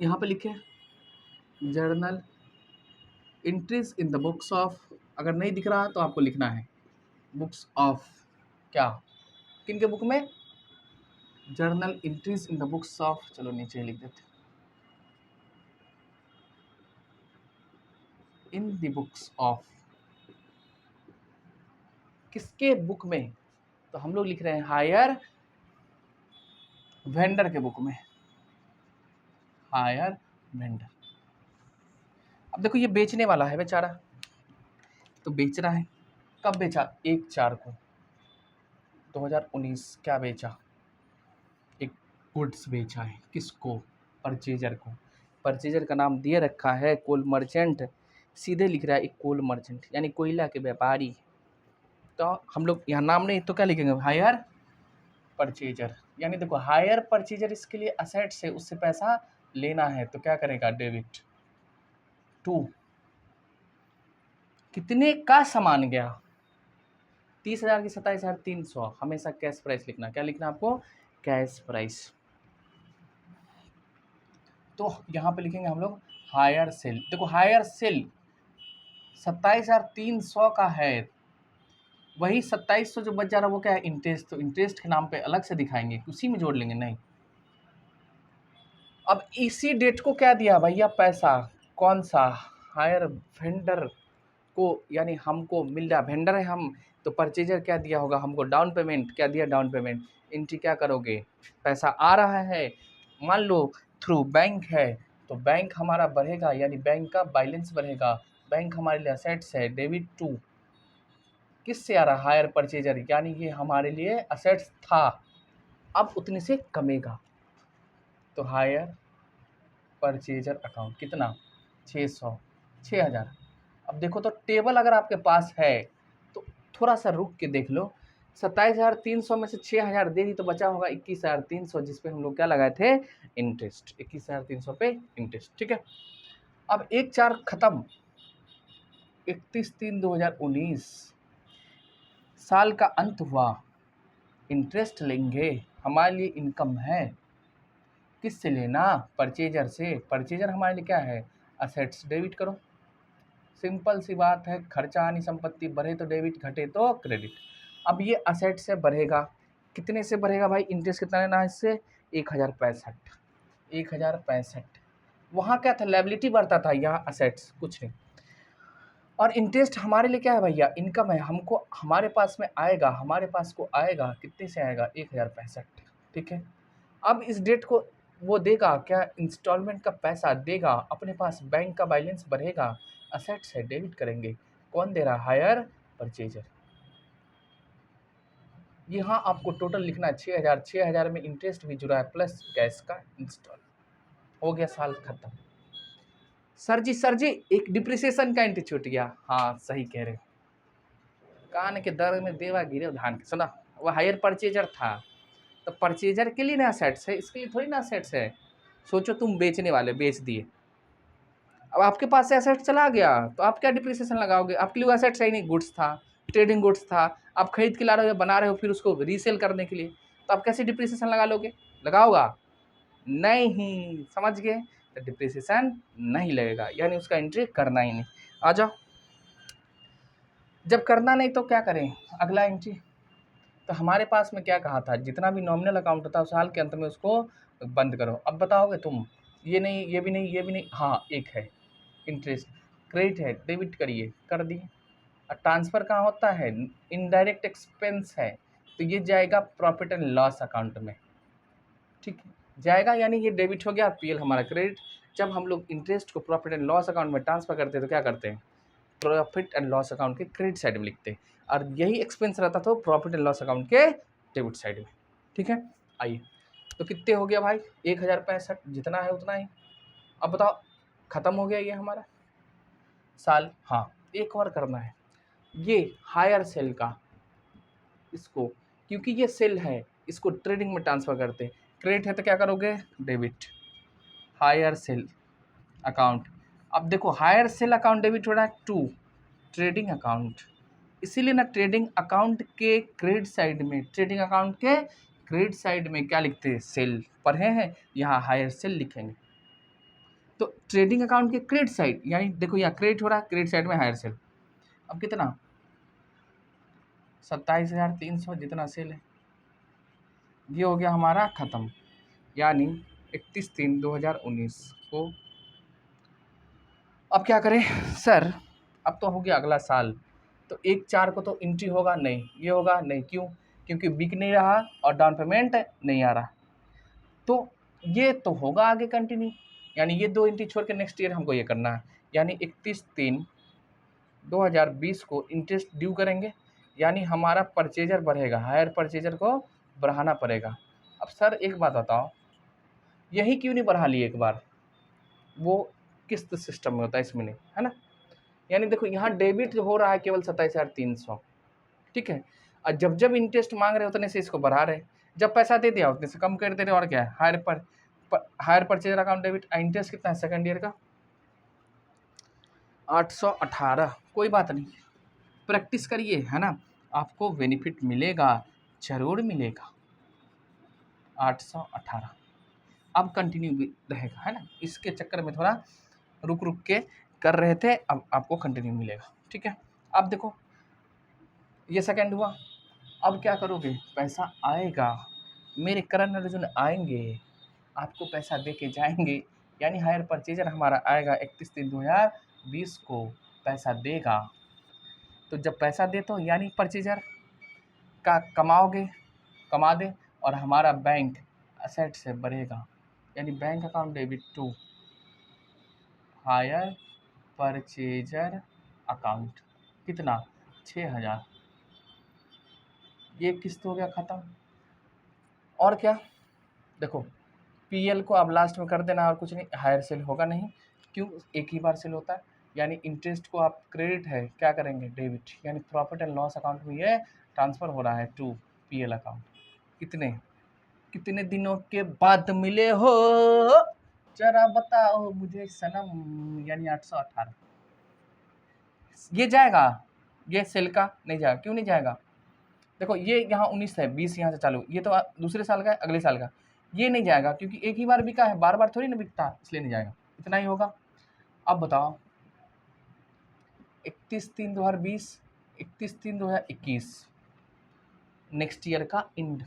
यहाँ पे लिखे journal entries in the books of, अगर नहीं दिख रहा तो आपको लिखना है बुक्स ऑफ, क्या, किन के बुक में, journal entries in the books of, चलो नीचे लिख देते, इन द बुक्स ऑफ, किसके बुक में, तो हम लोग लिख रहे हैं हायर वेंडर के बुक में, हायर वेंडर। अब देखो ये बेचने वाला है बेचारा, तो बेच रहा है, कब बेचा, 1/4 को 2019। क्या बेचा, एक गुड्स बेचा है, किसको, परचेजर को। परचेजर का नाम दिए रखा है कोल मर्चेंट, सीधे लिख रहा है एक कोल मर्चेंट यानी कोयला के व्यापारी। तो हम लोग यहाँ नाम नहीं तो क्या लिखेंगे, हायर परचेजर। यानी देखो हायर परचेजर इसके लिए असेट से उससे पैसा लेना है, तो क्या करेगा, डेबिट टू, कितने का सामान गया, 30,000 की 27,300। हमेशा कैश प्राइस लिखना, क्या लिखना आपको, कैश प्राइस। तो यहाँ पे लिखेंगे हम लोग हायर सेल। देखो हायर सेल 27,300 का है, वही 2700 जो बच जा रहा है वो क्या है, इंटरेस्ट। तो इंटरेस्ट के नाम पे अलग से दिखाएंगे, उसी में जोड़ लेंगे, नहीं। अब इसी डेट को क्या दिया भैया, पैसा, कौन सा, हायर वेंडर को, यानी हमको मिल रहा, वेंडर है हम, तो परचेजर क्या दिया होगा हमको, डाउन पेमेंट, क्या दिया, डाउन पेमेंट। एंट्री क्या करोगे, पैसा आ रहा है, मान लो थ्रू बैंक है, तो बैंक हमारा बढ़ेगा, यानी बैंक का बैलेंस बढ़ेगा। बैंक हमारे लिए असेट्स है, डेबिट टू, किससे आ रहा, हायर परचेजर, यानी ये हमारे लिए असेट्स था, अब उतने से कमेगा, तो हायर परचेजर अकाउंट कितना, 600, 6,000। अब देखो तो टेबल अगर आपके पास है तो थोड़ा सा रुक के देख लो, 27,300 में से 6,000 दे दी तो बचा होगा 21,300, जिसपे हम लोग क्या लगाए थे, इंटरेस्ट, 21,300 पे इंटरेस्ट, ठीक है। अब 1/4 खत्म, 31/3/2019 साल का अंत हुआ, इंटरेस्ट लेंगे, हमारे लिए इनकम है, किससे लेना, परचेजर से। परचेजर हमारे लिए क्या है, असेट्स, डेबिट करो, सिंपल सी बात है, खर्चा आनी संपत्ति, बढ़े तो डेबिट, घटे तो क्रेडिट। अब ये असेट से बढ़ेगा, कितने से बढ़ेगा भाई, इंटरेस्ट कितना लेना है इससे, 1,065, 1,065। वहाँ क्या था, लायबिलिटी बढ़ता था, यहाँ असेट्स कुछ नहीं। और इंटरेस्ट हमारे लिए क्या है भैया, इनकम है, हमको हमारे पास में आएगा, हमारे पास को आएगा, कितने से आएगा, 1,065, ठीक है। अब इस डेट को वो देगा क्या, इंस्टॉलमेंट का पैसा देगा, अपने पास बैंक का बैलेंस बढ़ेगा, असेट्स है, डेबिट करेंगे, कौन दे रहा, हायर परचेजर। यहाँ आपको टोटल लिखना है 6,000, 6,000 में इंटरेस्ट भी जुड़ा है प्लस कैश का इंस्टॉल, हो गया, साल खत्म। सर जी एक डिप्रिसिएशन का एंट्री छूट गया, हाँ सही कह रहे हो, कान के दर्द में देवा गिरे धान के, सुना, वो हायर परचेजर था, तो परचेजर के लिए ना असेट्स है, इसके लिए थोड़ी ना असेट्स है। सोचो तुम बेचने वाले, बेच दिए, अब आपके पास से एसेट चला गया तो आप क्या डिप्रिसिएशन लगाओगे, आपके लिए एसेट सही नहीं, गुड्स था, ट्रेडिंग गुड्स था, आप खरीद के ला रहे हो, बना रहे हो, फिर उसको रीसेल करने के लिए, तो आप कैसे डिप्रिसिएशन लगा लोगे, लगाओगा नहीं, समझ गए, तो डिप्रिसिएशन नहीं लगेगा, यानी उसका एंट्री करना ही नहीं। आ जाओ, जब करना नहीं तो क्या करें, अगला एंट्री, तो हमारे पास में क्या कहा था, जितना भी नॉमिनल अकाउंट होता है साल के अंत में उसको बंद करो। अब बताओगे तुम, ये नहीं, ये भी नहीं, ये भी नहीं, हाँ एक है इंटरेस्ट, क्रेडिट है, डेबिट करिए, कर दिए। और ट्रांसफ़र कहाँ होता है, इनडायरेक्ट एक्सपेंस है, तो ये जाएगा प्रॉफिट एंड लॉस अकाउंट में, ठीक है, जाएगा, यानी ये डेबिट हो गया, पीएल हमारा क्रेडिट। जब हम लोग इंटरेस्ट को प्रॉफिट एंड लॉस अकाउंट में ट्रांसफ़र करते हैं तो क्या करते हैं, प्रॉफिट एंड लॉस अकाउंट के क्रेडिट साइड में लिखते हैं, और यही एक्सपेंस रहता था प्रॉफिट एंड लॉस अकाउंट के डेबिट साइड में, ठीक है। आइए, तो कितने हो गया भाई, 1,065, जितना है उतना ही। अब बताओ, ख़त्म हो गया ये हमारा साल, हाँ एक और करना है, ये हायर सेल का, इसको, क्योंकि ये सेल है, इसको ट्रेडिंग में ट्रांसफ़र करते हैं, क्रेडिट है तो क्या करोगे, डेबिट, हायर सेल अकाउंट। अब देखो हायर सेल अकाउंट डेबिट हो रहा है टू ट्रेडिंग अकाउंट, इसीलिए ना ट्रेडिंग अकाउंट के क्रेडिट साइड में, ट्रेडिंग अकाउंट के क्रेडिट साइड में क्या लिखते हैं, सेल, पढ़े हैं, यहाँ हायर सेल लिखेंगे। तो ट्रेडिंग अकाउंट के क्रेडिट साइड, यानी देखो यहाँ क्रेडिट हो रहा है, क्रेडिट साइड में हायर सेल। अब कितना, 27,300 जितना सेल है, ये हो गया हमारा ख़त्म, यानी 31/3/2019 को। अब क्या करें सर, अब तो हो गया अगला साल, तो 1/4 को तो एंट्री होगा नहीं, ये होगा नहीं, क्यों? क्योंकि बिक नहीं रहा और डाउन पेमेंट नहीं आ रहा, तो ये तो होगा आगे कंटिन्यू, यानी ये 2 एंट्री छोड़ के नेक्स्ट ईयर हमको ये करना है, यानी 31/3/2020 को इंटरेस्ट ड्यू करेंगे, यानी हमारा परचेजर बढ़ेगा, हायर परचेजर को बढ़ाना पड़ेगा। अब सर एक बात बताओ, यही क्यों नहीं बढ़ा लिए एक बार? वो किस्त सिस्टम में होता है, इसमें नहीं, है ना? यानी देखो यहाँ डेबिट हो रहा है केवल 27,300, ठीक है, और जब जब इंटरेस्ट मांग रहे उतने से इसको बढ़ा रहे, जब पैसा दे दिया उतने से कम कर दे रहे, और क्या है, hire purchaser account debit. Interest कितना है सेकंड ईयर का? 818। कोई बात नहीं, प्रैक्टिस करिए, है ना, आपको बेनिफिट मिलेगा, जरूर मिलेगा। 818 अब कंटिन्यू भी रहेगा, है ना, इसके चक्कर में थोड़ा रुक रुक के कर रहे थे, अब आपको कंटिन्यू मिलेगा, ठीक है। अब देखो ये सेकंड हुआ, अब क्या करोगे, पैसा आएगा, मेरे करण अर्जुन आएंगे, आपको पैसा दे के जाएंगे, यानी हायर परचेजर हमारा आएगा 31/3/2020 को पैसा देगा, तो जब पैसा दे तो यानी परचेजर का कमाओगे, कमा दे, और हमारा बैंक असेट से बढ़ेगा, यानी bank account debit to hire purchaser account, कितना? 6,000, ये किस्त हो गया ख़त्म। और क्या, देखो पीएल को अब लास्ट में कर देना और कुछ नहीं, हायर सेल होगा नहीं, क्यों? एक ही बार सेल होता है, यानी इंटरेस्ट को आप क्रेडिट है क्या करेंगे, डेबिट, यानी प्रॉफिट एंड लॉस अकाउंट में ये ट्रांसफ़र हो रहा है टू पीएल अकाउंट। कितने कितने दिनों के बाद मिले हो, जरा बताओ मुझे सनम, यानी 818 ये जाएगा, ये सेल का नहीं जाएगा, क्यों नहीं जाएगा? देखो ये यहाँ 19 है, 20 यहाँ से चालू, ये तो दूसरे साल का है, अगले साल का, ये नहीं जाएगा क्योंकि एक ही बार बिका है, बार बार थोड़ी ना बिकता, इसलिए नहीं जाएगा, इतना ही होगा। अब बताओ 31/3/2020, 31/3/2021 नेक्स्ट ईयर का एंड,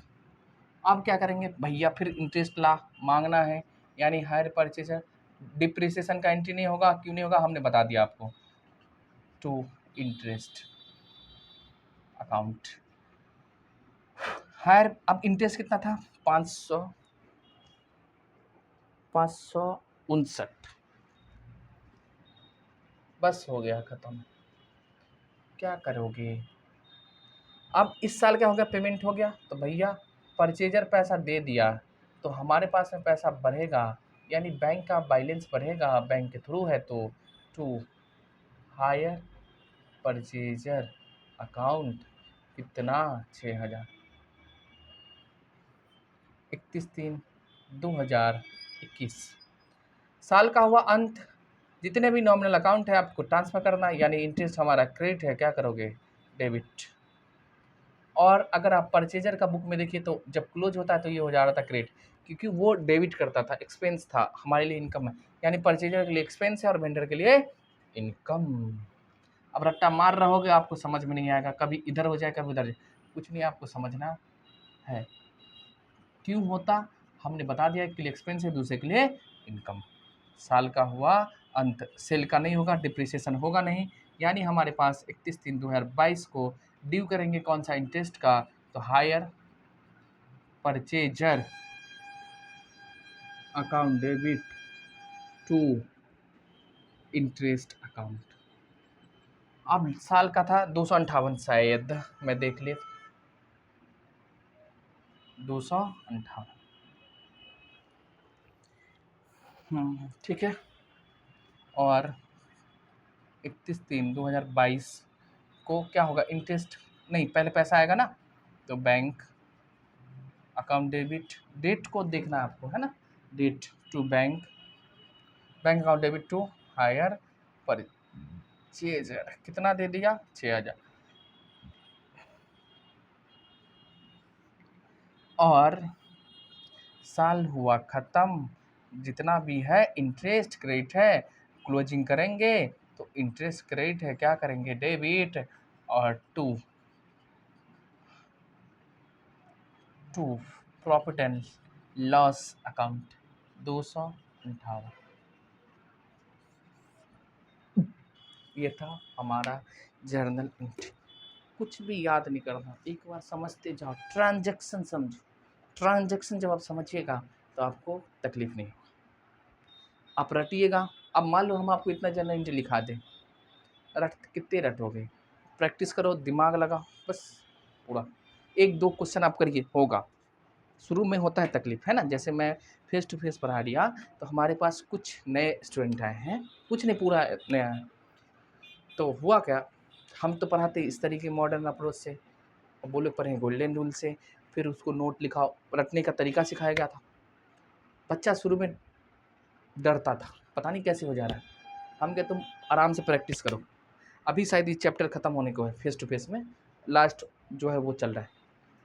अब क्या करेंगे भैया, फिर इंटरेस्ट ला मांगना है, यानी हायर परचेजर, डिप्रिसिएशन का एंट्री नहीं होगा, क्यों नहीं होगा, हमने बता दिया आपको, टू इंटरेस्ट अकाउंट हायर। अब इंटरेस्ट कितना था, 559, बस हो गया ख़त्म, क्या करोगे? अब इस साल क्या हो गया, पेमेंट हो गया, तो भैया परचेजर पैसा दे दिया, तो हमारे पास में पैसा बढ़ेगा, यानी बैंक का बैलेंस बढ़ेगा, बैंक के थ्रू है, तो टू हायर परचेजर अकाउंट, कितना? 6,000, 31/3/2021 साल का हुआ अंत, जितने भी नॉमिनल अकाउंट है आपको ट्रांसफ़र करना है, यानी इंटरेस्ट हमारा क्रेडिट है, क्या करोगे, डेबिट। और अगर आप परचेजर का बुक में देखिए तो जब क्लोज होता है तो ये हो जा रहा था क्रेडिट, क्योंकि वो डेबिट करता था, एक्सपेंस था, हमारे लिए इनकम है, यानी परचेजर के लिए एक्सपेंस है और वेंडर के लिए इनकम। अब रट्टा मार रहोगे आपको समझ में नहीं आएगा, कभी इधर हो जाए कभी उधर, कुछ नहीं, आपको समझना है क्यों होता, हमने बता दिया, एक के लिए एक्सपेंस है, दूसरे के लिए इनकम। साल का हुआ अंत, सेल का नहीं होगा, डिप्रिसिएशन होगा नहीं, यानी हमारे पास 31/3/2022 को ड्यू करेंगे कौन सा, इंटरेस्ट का, तो hire purchaser account debit to interest account. अब साल का था 258, शायद मैं देख ले, 258, ठीक है। और 31/3/2022 को क्या होगा, इंटरेस्ट नहीं, पहले पैसा आएगा ना, तो बैंक अकाउंट डेबिट, डेट को देखना है आपको, है ना, date to bank account debit to hire purchaser, कितना दे दिया, 6,000, और साल हुआ ख़त्म, जितना भी है इंटरेस्ट क्रेडिट है, क्लोजिंग करेंगे तो इंटरेस्ट क्रेडिट है, क्या करेंगे, डेबिट, और to profit and loss account, 258, ये था हमारा जर्नल एंट्री। कुछ भी याद नहीं करना, एक बार समझते जाओ, ट्रांजैक्शन समझो। ट्रांजैक्शन जब आप समझिएगा तो आपको तकलीफ नहीं होगा, आप रटिएगा। अब मान लो हम आपको इतना जर्नल एंट्री लिखा दें, कितने रटोगे? प्रैक्टिस करो, दिमाग लगाओ, बस पूरा 1-2 क्वेश्चन आप करिए, होगा। शुरू में होता है तकलीफ, है ना? जैसे मैं फेस टू फेस पढ़ा रिहा, तो हमारे पास कुछ नए स्टूडेंट आए हैं, कुछ नहीं पूरा नया है। तो हुआ क्या, हम तो पढ़ाते इस तरीके मॉडर्न अप्रोच से, और वो लोग पढ़े गोल्डन रूल से। फिर उसको नोट लिखाओ, रटने का तरीका सिखाया गया था। बच्चा शुरू में डरता था, पता नहीं कैसे हो जा रहा है। हम कहते तुम आराम से प्रैक्टिस करो। अभी शायद ये चैप्टर ख़त्म होने को है, फेस टू फेस में लास्ट जो है वो चल रहा है,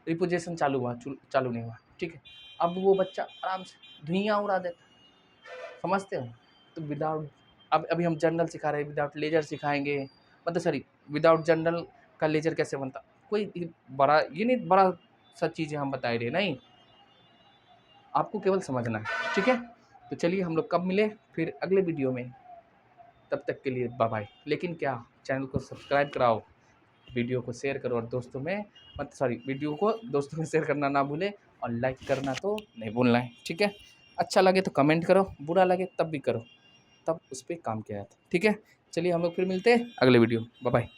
रिपोजिशन चालू हुआ, चालू नहीं हुआ, ठीक है। अब वो बच्चा आराम से धुइयाँ उड़ा देता, समझते हो? तो विदाउट, अब अभी हम जर्नल सिखा रहे हैं, विदाउट लेजर सिखाएंगे, मतलब सॉरी, विदाउट जर्नल का लेजर कैसे बनता, कोई बड़ा ये नहीं बड़ा सा चीज़ें हम बता रहे, नहीं, आपको केवल समझना है, ठीक है। तो चलिए हम लोग कब मिले फिर अगले वीडियो में, तब तक के लिए बाय बाय। लेकिन क्या, चैनल को सब्सक्राइब कराओ, वीडियो को शेयर करो, और दोस्तों में वीडियो को दोस्तों में शेयर करना ना भूले, और लाइक करना तो नहीं भूलना है, ठीक है। अच्छा लगे तो कमेंट करो, बुरा लगे तब भी करो, तब उस पर काम किया जाता है, ठीक है। चलिए हम लोग फिर मिलते हैं अगले वीडियो, बाय बाय।